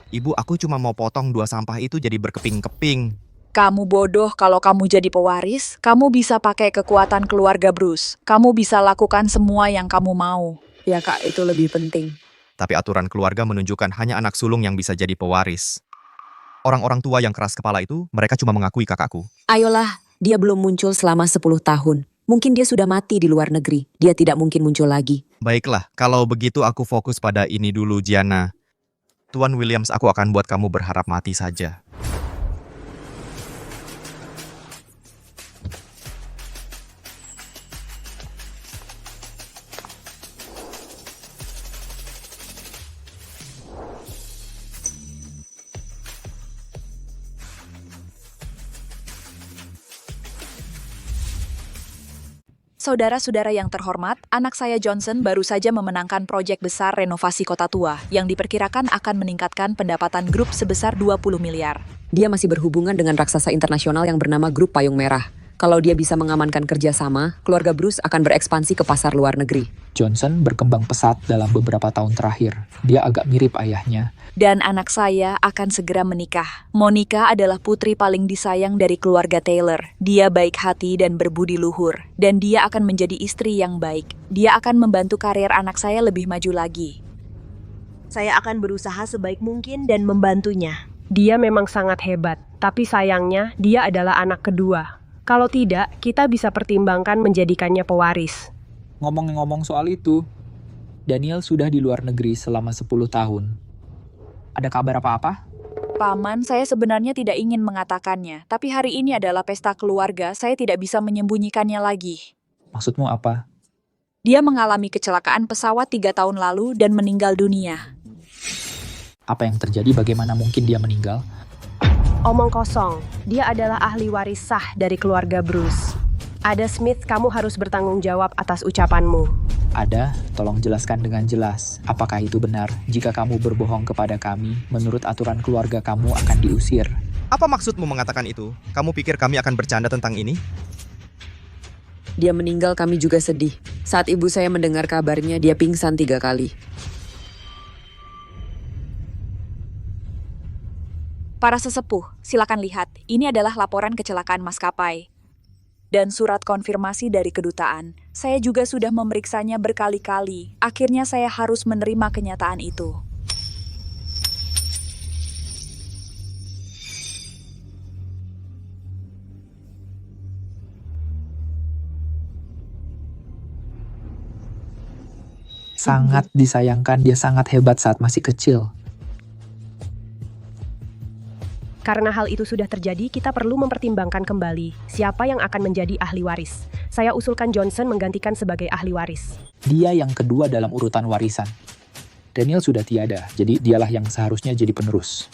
Ibu, aku cuma mau potong 2 sampah itu jadi berkeping-keping. Kamu bodoh kalau kamu jadi pewaris. Kamu bisa pakai kekuatan keluarga Bruce. Kamu bisa lakukan semua yang kamu mau. Ya kak, itu lebih penting. Tapi aturan keluarga menunjukkan hanya anak sulung yang bisa jadi pewaris. Orang-orang tua yang keras kepala itu, mereka cuma mengakui kakakku. Ayolah, dia belum muncul selama 10 tahun. Mungkin dia sudah mati di luar negeri. Dia tidak mungkin muncul lagi. Baiklah, kalau begitu aku fokus pada ini dulu, Gianna. Tuan Williams, aku akan buat kamu berharap mati saja. Saudara-saudara yang terhormat, anak saya Johnson baru saja memenangkan proyek besar renovasi kota tua yang diperkirakan akan meningkatkan pendapatan grup sebesar 20 miliar. Dia masih berhubungan dengan raksasa internasional yang bernama Grup Payung Merah. Kalau dia bisa mengamankan kerjasama, keluarga Bruce akan berekspansi ke pasar luar negeri. Johnson berkembang pesat dalam beberapa tahun terakhir. Dia agak mirip ayahnya. Dan anak saya akan segera menikah. Monica adalah putri paling disayang dari keluarga Taylor. Dia baik hati dan berbudi luhur. Dan dia akan menjadi istri yang baik. Dia akan membantu karir anak saya lebih maju lagi. Saya akan berusaha sebaik mungkin dan membantunya. Dia memang sangat hebat, tapi sayangnya dia adalah anak kedua. Kalau tidak, kita bisa pertimbangkan menjadikannya pewaris. Ngomong-ngomong soal itu, Daniel sudah di luar negeri selama 10 tahun. Ada kabar apa-apa? Paman, saya sebenarnya tidak ingin mengatakannya. Tapi hari ini adalah pesta keluarga, saya tidak bisa menyembunyikannya lagi. Maksudmu apa? Dia mengalami kecelakaan pesawat 3 tahun lalu dan meninggal dunia. Apa yang terjadi? Bagaimana mungkin dia meninggal? Omong kosong, dia adalah ahli waris sah dari keluarga Bruce. Ada Smith, kamu harus bertanggung jawab atas ucapanmu. Ada, tolong jelaskan dengan jelas. Apakah itu benar? Jika kamu berbohong kepada kami, menurut aturan keluarga kamu akan diusir. Apa maksudmu mengatakan itu? Kamu pikir kami akan bercanda tentang ini? Dia meninggal, kami juga sedih. Saat ibu saya mendengar kabarnya, dia pingsan 3 kali. Para sesepuh, silakan lihat. Ini adalah laporan kecelakaan maskapai. Dan surat konfirmasi dari kedutaan. Saya juga sudah memeriksanya berkali-kali. Akhirnya saya harus menerima kenyataan itu. Sangat disayangkan, dia sangat hebat saat masih kecil. Karena hal itu sudah terjadi, kita perlu mempertimbangkan kembali siapa yang akan menjadi ahli waris. Saya usulkan Johnson menggantikan sebagai ahli waris. Dia yang kedua dalam urutan warisan. Daniel sudah tiada, jadi dialah yang seharusnya jadi penerus.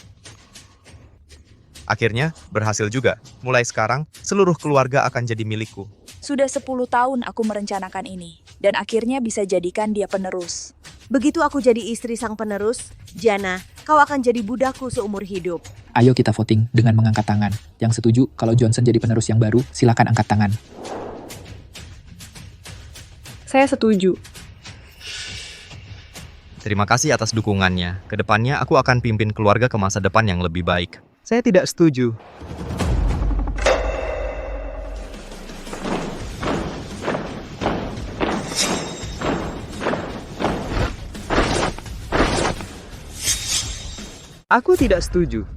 Akhirnya, berhasil juga. Mulai sekarang, seluruh keluarga akan jadi milikku. Sudah 10 tahun aku merencanakan ini. Dan akhirnya bisa jadikan dia penerus. Begitu aku jadi istri sang penerus, Jana, kau akan jadi budakku seumur hidup. Ayo kita voting dengan mengangkat tangan. Yang setuju kalau Johnson jadi penerus yang baru, silakan angkat tangan. Saya setuju. Terima kasih atas dukungannya. Kedepannya aku akan pimpin keluarga ke masa depan yang lebih baik. Saya tidak setuju. Aku tidak setuju.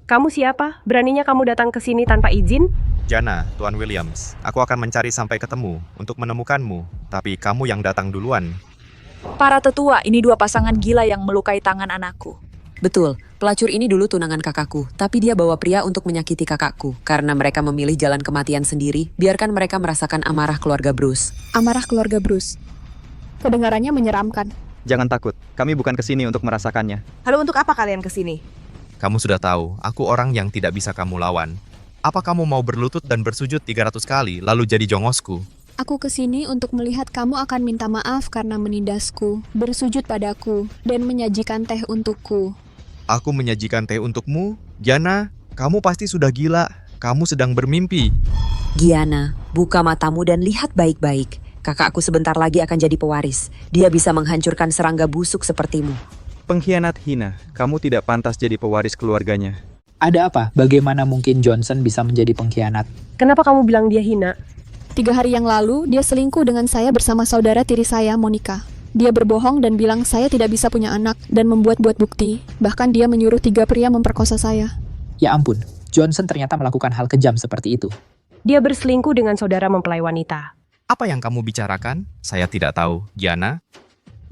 Kamu siapa? Beraninya kamu datang ke sini tanpa izin? Jana, Tuan Williams, aku akan mencari sampai ketemu untuk menemukanmu. Tapi kamu yang datang duluan. Para tetua, ini 2 pasangan gila yang melukai tangan anakku. Betul, pelacur ini dulu tunangan kakakku, tapi dia bawa pria untuk menyakiti kakakku. Karena mereka memilih jalan kematian sendiri, biarkan mereka merasakan amarah keluarga Bruce. Amarah keluarga Bruce. Kedengarannya menyeramkan. Jangan takut, kami bukan kesini untuk merasakannya. Lalu untuk apa kalian kesini? Kamu sudah tahu, aku orang yang tidak bisa kamu lawan. Apa kamu mau berlutut dan bersujud 300 kali, lalu jadi jongosku? Aku kesini untuk melihat kamu akan minta maaf karena menindasku, bersujud padaku, dan menyajikan teh untukku. Aku menyajikan teh untukmu? Jana, kamu pasti sudah gila. Kamu sedang bermimpi. Giana, buka matamu dan lihat baik-baik. Kakakku sebentar lagi akan jadi pewaris. Dia bisa menghancurkan serangga busuk sepertimu. Pengkhianat hina, kamu tidak pantas jadi pewaris keluarganya. Ada apa? Bagaimana mungkin Johnson bisa menjadi pengkhianat? Kenapa kamu bilang dia hina? 3 hari yang lalu, dia selingkuh dengan saya bersama saudara tiri saya, Monica. Dia berbohong dan bilang saya tidak bisa punya anak dan membuat-buat bukti. Bahkan dia menyuruh 3 pria memperkosa saya. Ya ampun, Johnson ternyata melakukan hal kejam seperti itu. Dia berselingkuh dengan saudara mempelai wanita. Apa yang kamu bicarakan? Saya tidak tahu. Jana,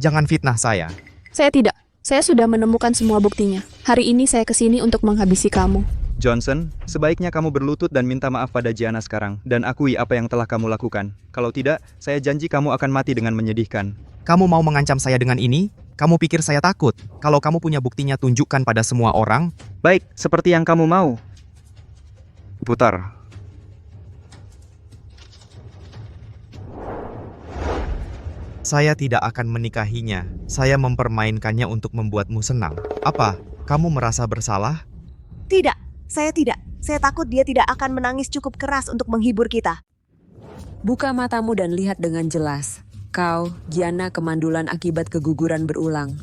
jangan fitnah saya. Saya tidak. Saya sudah menemukan semua buktinya. Hari ini saya kesini untuk menghabisi kamu. Johnson, sebaiknya kamu berlutut dan minta maaf pada Gianna sekarang, dan akui apa yang telah kamu lakukan. Kalau tidak, saya janji kamu akan mati dengan menyedihkan. Kamu mau mengancam saya dengan ini? Kamu pikir saya takut? Kalau kamu punya buktinya, tunjukkan pada semua orang. Baik, seperti yang kamu mau. Putar. Saya tidak akan menikahinya. Saya mempermainkannya untuk membuatmu senang. Apa? Kamu merasa bersalah? Tidak, saya tidak. Saya takut dia tidak akan menangis cukup keras untuk menghibur kita. Buka matamu dan lihat dengan jelas. Kau, Gianna, kemandulan akibat keguguran berulang.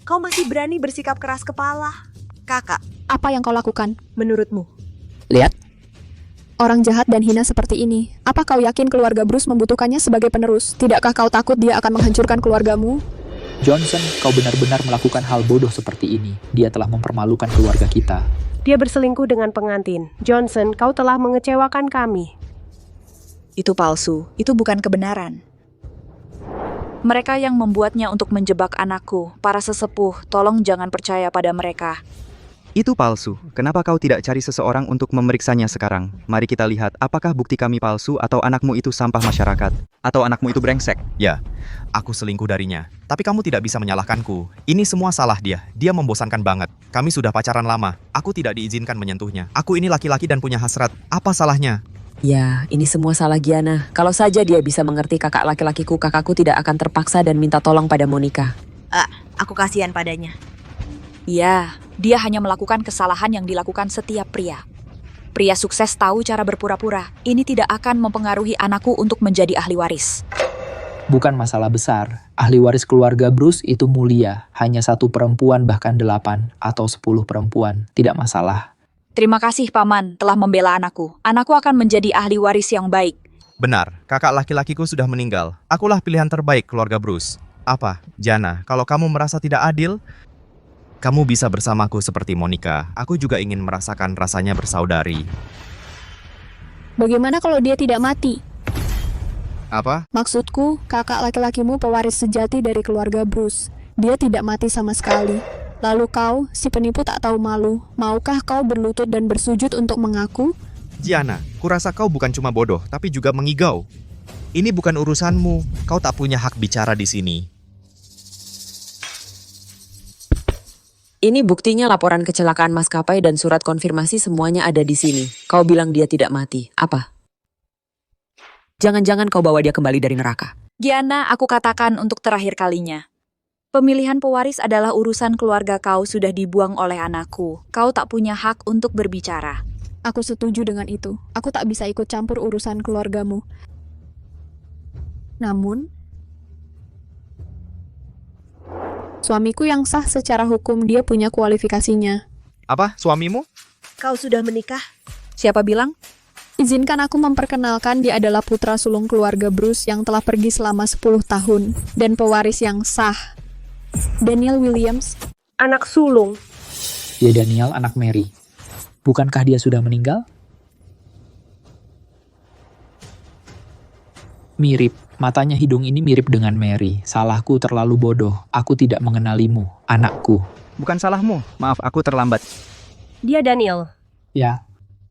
Kau masih berani bersikap keras kepala. Kakak, Apa yang kau lakukan? menurutmu? Lihat, Orang jahat dan hina seperti ini. Apa kau yakin keluarga Bruce membutuhkannya sebagai penerus? Tidakkah kau takut dia akan menghancurkan keluargamu? Johnson, kau benar-benar melakukan hal bodoh seperti ini. Dia telah mempermalukan keluarga kita. Dia berselingkuh dengan pengantin. Johnson, kau telah mengecewakan kami. Itu palsu, itu bukan kebenaran. Mereka yang membuatnya untuk menjebak anakku. Para sesepuh, tolong jangan percaya pada mereka. Itu palsu. Kenapa kau tidak cari seseorang untuk memeriksanya sekarang? Mari kita lihat apakah bukti kami palsu atau anakmu itu sampah masyarakat. Atau anakmu itu brengsek. Ya, aku selingkuh darinya. Tapi kamu tidak bisa menyalahkanku. Ini semua salah dia. Dia membosankan banget. Kami sudah pacaran lama. Aku tidak diizinkan menyentuhnya. Aku ini laki-laki dan punya hasrat. Apa salahnya? Ya, ini semua salah Gianna. Kalau saja dia bisa mengerti kakak laki-lakiku, kakakku tidak akan terpaksa dan minta tolong pada Monica. Aku kasihan padanya. Ya, dia hanya melakukan kesalahan yang dilakukan setiap pria. Pria sukses tahu cara berpura-pura. Ini tidak akan mempengaruhi anakku untuk menjadi ahli waris. Bukan masalah besar. Ahli waris keluarga Bruce itu mulia. Hanya 1 perempuan bahkan 8 atau 10 perempuan. Tidak masalah. Terima kasih Paman telah membela anakku. Anakku akan menjadi ahli waris yang baik. Benar, kakak laki-lakiku sudah meninggal. Akulah pilihan terbaik keluarga Bruce. Apa, Jana, kalau kamu merasa tidak adil, kamu bisa bersamaku seperti Monica. Aku juga ingin merasakan rasanya bersaudari. Bagaimana kalau dia tidak mati? Apa? Maksudku, kakak laki-lakimu pewaris sejati dari keluarga Bruce. Dia tidak mati sama sekali. Lalu kau, si penipu tak tahu malu, maukah kau berlutut dan bersujud untuk mengaku? Gianna, kurasa kau bukan cuma bodoh, tapi juga mengigau. Ini bukan urusanmu. Kau tak punya hak bicara di sini. Ini buktinya laporan kecelakaan maskapai dan surat konfirmasi semuanya ada di sini. Kau bilang dia tidak mati. Apa? Jangan-jangan kau bawa dia kembali dari neraka. Gianna, aku katakan untuk terakhir kalinya. Pemilihan pewaris adalah urusan keluarga kau sudah dibuang oleh anakku. Kau tak punya hak untuk berbicara. Aku setuju dengan itu. Aku tak bisa ikut campur urusan keluargamu. Namun, suamiku yang sah secara hukum, dia punya kualifikasinya. Apa, suamimu? Kau sudah menikah? Siapa bilang? Izinkan aku memperkenalkan, dia adalah putra sulung keluarga Bruce yang telah pergi selama 10 tahun dan pewaris yang sah. Daniel Williams. Anak sulung. Ya Daniel, anak Mary. Bukankah dia sudah meninggal? Mirip. Matanya hidung ini mirip dengan Mary. Salahku terlalu bodoh. Aku tidak mengenalimu, anakku. Bukan salahmu. Maaf, aku terlambat. Dia Daniel. Ya.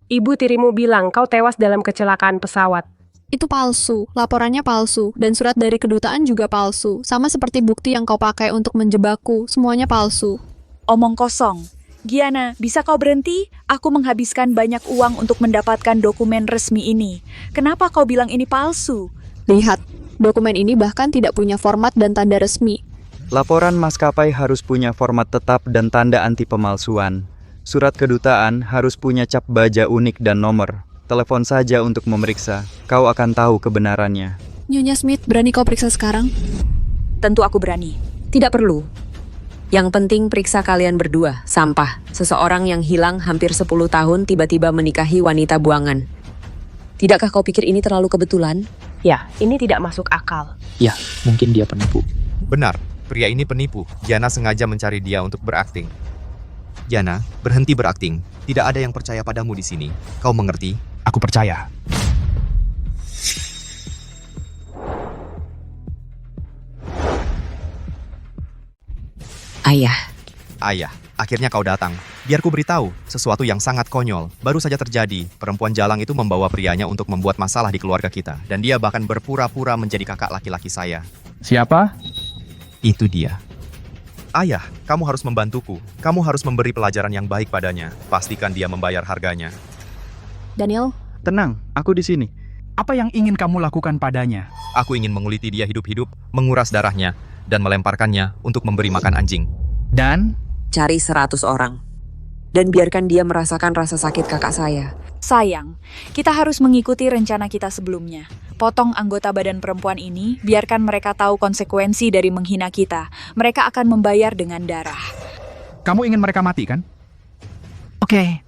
Ibu tirimu bilang kau tewas dalam kecelakaan pesawat. Itu palsu, laporannya palsu, dan surat dari kedutaan juga palsu. Sama seperti bukti yang kau pakai untuk menjebakku, semuanya palsu. Omong kosong. Gianna, bisa kau berhenti? Aku menghabiskan banyak uang untuk mendapatkan dokumen resmi ini. Kenapa kau bilang ini palsu? Lihat, dokumen ini bahkan tidak punya format dan tanda resmi. Laporan maskapai harus punya format tetap dan tanda anti pemalsuan. Surat kedutaan harus punya cap baja unik dan nomor. Telepon saja untuk memeriksa. Kau akan tahu kebenarannya. Nyonya Smith, berani kau periksa sekarang? Tentu aku berani. Tidak perlu. Yang penting periksa kalian berdua. Sampah. Seseorang yang hilang hampir 10 tahun tiba-tiba menikahi wanita buangan. Tidakkah kau pikir ini terlalu kebetulan? Ya, ini tidak masuk akal. Ya, mungkin dia penipu. Benar, pria ini penipu. Jana sengaja mencari dia untuk berakting. Jana, berhenti berakting. Tidak ada yang percaya padamu di sini. Kau mengerti? Aku percaya. Ayah. Ayah, akhirnya kau datang. Biar ku beritahu, sesuatu yang sangat konyol. Baru saja terjadi, perempuan jalang itu membawa prianya untuk membuat masalah di keluarga kita. Dan dia bahkan berpura-pura menjadi kakak laki-laki saya. Siapa? Itu dia. Ayah, kamu harus membantuku. Kamu harus memberi pelajaran yang baik padanya. Pastikan dia membayar harganya. Daniel? Tenang, aku di sini. Apa yang ingin kamu lakukan padanya? Aku ingin menguliti dia hidup-hidup, menguras darahnya, dan melemparkannya untuk memberi makan anjing. Dan? Cari 100 orang. Dan biarkan dia merasakan rasa sakit kakak saya. Sayang, kita harus mengikuti rencana kita sebelumnya. Potong anggota badan perempuan ini, biarkan mereka tahu konsekuensi dari menghina kita. Mereka akan membayar dengan darah. Kamu ingin mereka mati, kan? Oke.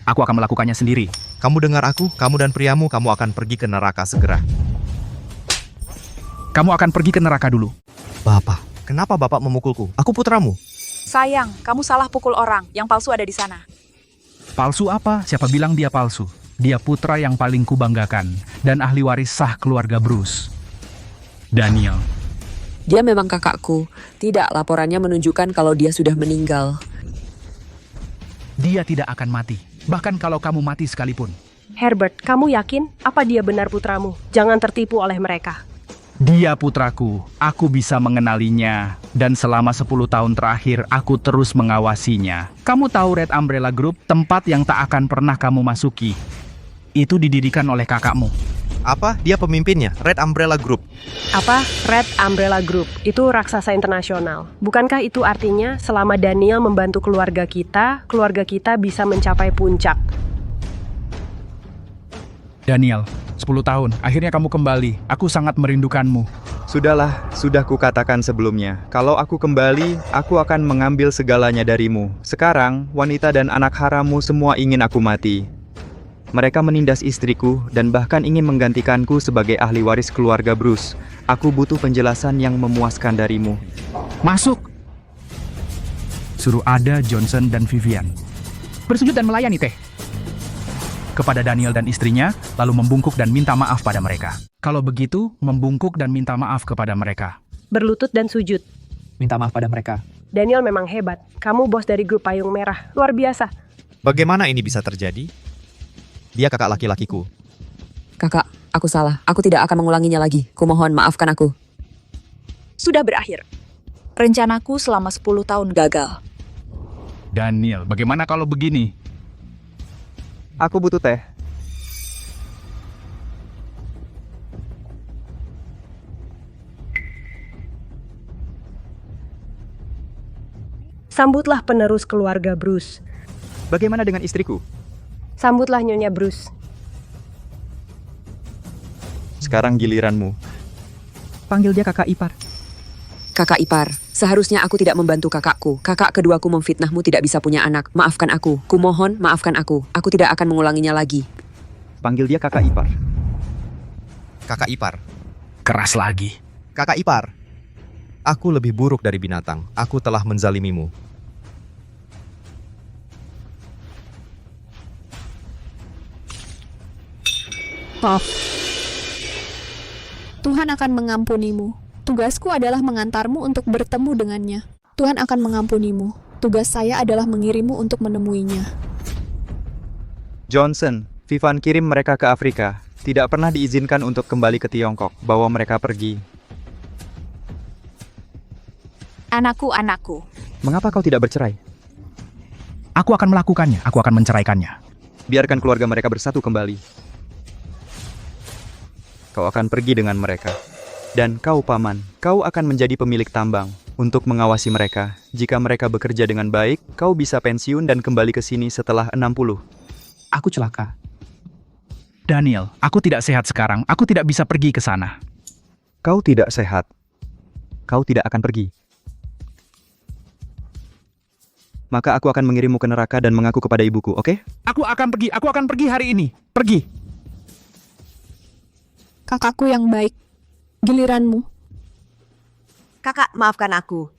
Aku akan melakukannya sendiri. Kamu dengar aku, kamu dan priamu, kamu akan pergi ke neraka segera. Kamu akan pergi ke neraka dulu. Bapak, kenapa Bapak memukulku? Aku putramu. Sayang, kamu salah pukul orang. Yang palsu ada di sana. Palsu apa? Siapa bilang dia palsu? Dia putra yang paling kubanggakan dan ahli waris sah keluarga Bruce. Daniel. Dia memang kakakku. Tidak, laporannya menunjukkan kalau dia sudah meninggal. Dia tidak akan mati. Bahkan kalau kamu mati sekalipun. Herbert, kamu yakin apa dia benar putramu? Jangan tertipu oleh mereka. Dia putraku. Aku bisa mengenalinya. Dan selama 10 tahun terakhir, aku terus mengawasinya. Kamu tahu Red Umbrella Group, tempat yang tak akan pernah kamu masuki. Itu didirikan oleh kakakmu. Apa? Dia pemimpinnya, Red Umbrella Group. Apa? Red Umbrella Group. Itu raksasa internasional. Bukankah itu artinya selama Daniel membantu keluarga kita bisa mencapai puncak? Daniel, 10 tahun. Akhirnya kamu kembali. Aku sangat merindukanmu. Sudahlah, sudah kukatakan sebelumnya. Kalau aku kembali, aku akan mengambil segalanya darimu. Sekarang, wanita dan anak harammu semua ingin aku mati. Mereka menindas istriku dan bahkan ingin menggantikanku sebagai ahli waris keluarga Bruce. Aku butuh penjelasan yang memuaskan darimu. Masuk! Suruh Ada, Johnson, dan Vivian bersujud dan melayani teh kepada Daniel dan istrinya, lalu membungkuk dan minta maaf pada mereka. Kalau begitu, membungkuk dan minta maaf kepada mereka. Berlutut dan sujud. Minta maaf pada mereka. Daniel memang hebat. Kamu bos dari grup Payung Merah. Luar biasa. Bagaimana ini bisa terjadi? Dia kakak laki-lakiku. Kakak, aku salah. Aku tidak akan mengulanginya lagi. Kumohon maafkan aku. Sudah berakhir. Rencanaku selama 10 tahun gagal. Daniel, bagaimana kalau begini? Aku butuh teh. Sambutlah penerus keluarga Bruce. Bagaimana dengan istriku? Sambutlah Nyonya Bruce. Sekarang giliranmu. Panggil dia kakak ipar. Kakak ipar, seharusnya aku tidak membantu kakakku. Kakak keduaku memfitnahmu tidak bisa punya anak. Maafkan aku. Kumohon, maafkan aku. Aku tidak akan mengulanginya lagi. Panggil dia kakak ipar. Kakak ipar. Keras lagi. Kakak ipar. Aku lebih buruk dari binatang. Aku telah menzalimimu. Maaf. Tuhan akan mengampunimu. Tugasku adalah mengantarmu untuk bertemu dengannya. Tuhan akan mengampunimu. Tugas saya adalah mengirimmu untuk menemuinya. Johnson, Vivian kirim mereka ke Afrika. Tidak pernah diizinkan untuk kembali ke Tiongkok. Bawa mereka pergi. Anakku. Mengapa kau tidak bercerai? Aku akan melakukannya. Aku akan menceraikannya. Biarkan keluarga mereka bersatu kembali. Kau akan pergi dengan mereka. Dan kau, Paman, kau akan menjadi pemilik tambang untuk mengawasi mereka. Jika mereka bekerja dengan baik, kau bisa pensiun dan kembali ke sini setelah 60. Aku celaka. Daniel, aku tidak sehat sekarang. Aku tidak bisa pergi ke sana. Kau tidak sehat. Kau tidak akan pergi. Maka aku akan mengirimmu ke neraka dan mengaku kepada ibuku, oke? Aku akan pergi hari ini. Pergi. Kakakku yang baik. Giliranmu. Kakak, maafkan aku.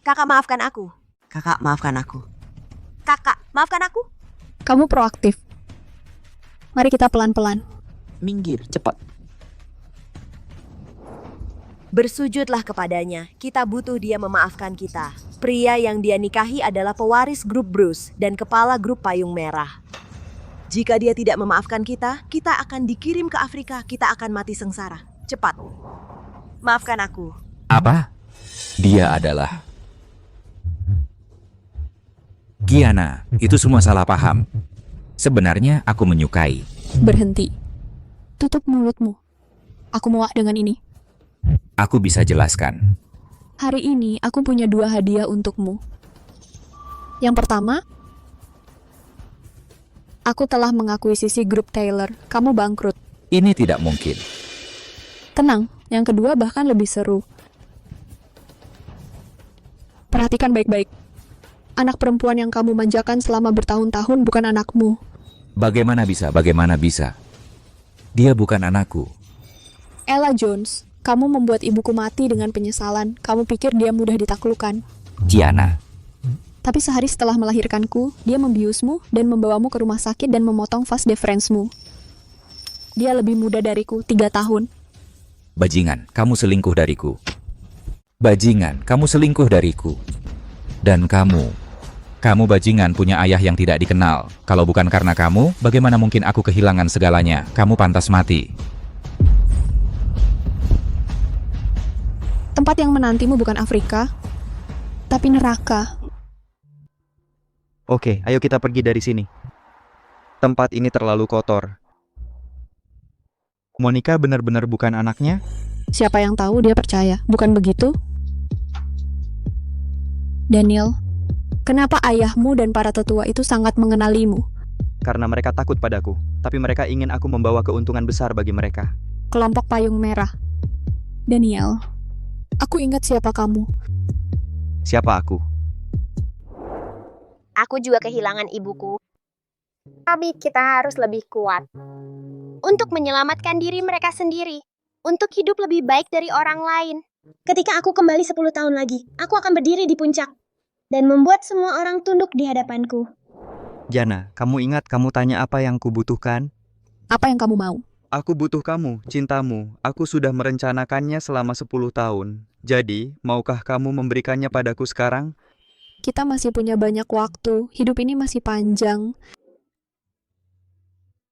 Kakak, maafkan aku. Kakak, maafkan aku. Kakak, maafkan aku. Kamu proaktif. Mari kita pelan-pelan. Minggir, cepat. Bersujudlah kepadanya. Kita butuh dia memaafkan kita. Pria yang dia nikahi adalah pewaris grup Bruce dan kepala grup Payung Merah. Jika dia tidak memaafkan kita, kita akan dikirim ke Afrika. Kita akan mati sengsara. Cepat. Maafkan aku. Apa? Dia adalah Gianna. Itu semua salah paham. Sebenarnya aku menyukai. Berhenti. Tutup mulutmu. Aku muak dengan ini. Aku bisa jelaskan. Hari ini aku punya 2 hadiah untukmu. Yang pertama, aku telah mengakuisisi grup Taylor. Kamu bangkrut. Ini tidak mungkin. Tenang, yang kedua bahkan lebih seru. Perhatikan baik-baik. Anak perempuan yang kamu manjakan selama bertahun-tahun bukan anakmu. Bagaimana bisa? Bagaimana bisa? Dia bukan anakku. Ella Jones, kamu membuat ibuku mati dengan penyesalan. Kamu pikir dia mudah ditaklukkan. Gianna. Tapi sehari setelah melahirkanku, dia membiusmu dan membawamu ke rumah sakit dan memotong vas deferensmu. Dia lebih muda dariku 3 tahun. Bajingan, kamu selingkuh dariku. Bajingan, kamu selingkuh dariku. Dan kamu bajingan punya ayah yang tidak dikenal. Kalau bukan karena kamu, bagaimana mungkin aku kehilangan segalanya? Kamu pantas mati. Tempat yang menantimu bukan Afrika, tapi neraka. Oke, ayo kita pergi dari sini. Tempat ini terlalu kotor. Monica benar-benar bukan anaknya? Siapa yang tahu dia percaya, bukan begitu? Daniel, kenapa ayahmu dan para tetua itu sangat mengenalimu? Karena mereka takut padaku, tapi mereka ingin aku membawa keuntungan besar bagi mereka. Kelompok payung merah. Daniel, aku ingat siapa kamu. Siapa aku? Aku juga kehilangan ibuku. Tapi kita harus lebih kuat. Untuk menyelamatkan diri mereka sendiri. Untuk hidup lebih baik dari orang lain. Ketika aku kembali 10 tahun lagi, aku akan berdiri di puncak. Dan membuat semua orang tunduk di hadapanku. Jana, kamu ingat kamu tanya apa yang kubutuhkan? Apa yang kamu mau? Aku butuh kamu, cintamu. Aku sudah merencanakannya selama 10 tahun. Jadi, maukah kamu memberikannya padaku sekarang? Kita masih punya banyak waktu. Hidup ini masih panjang.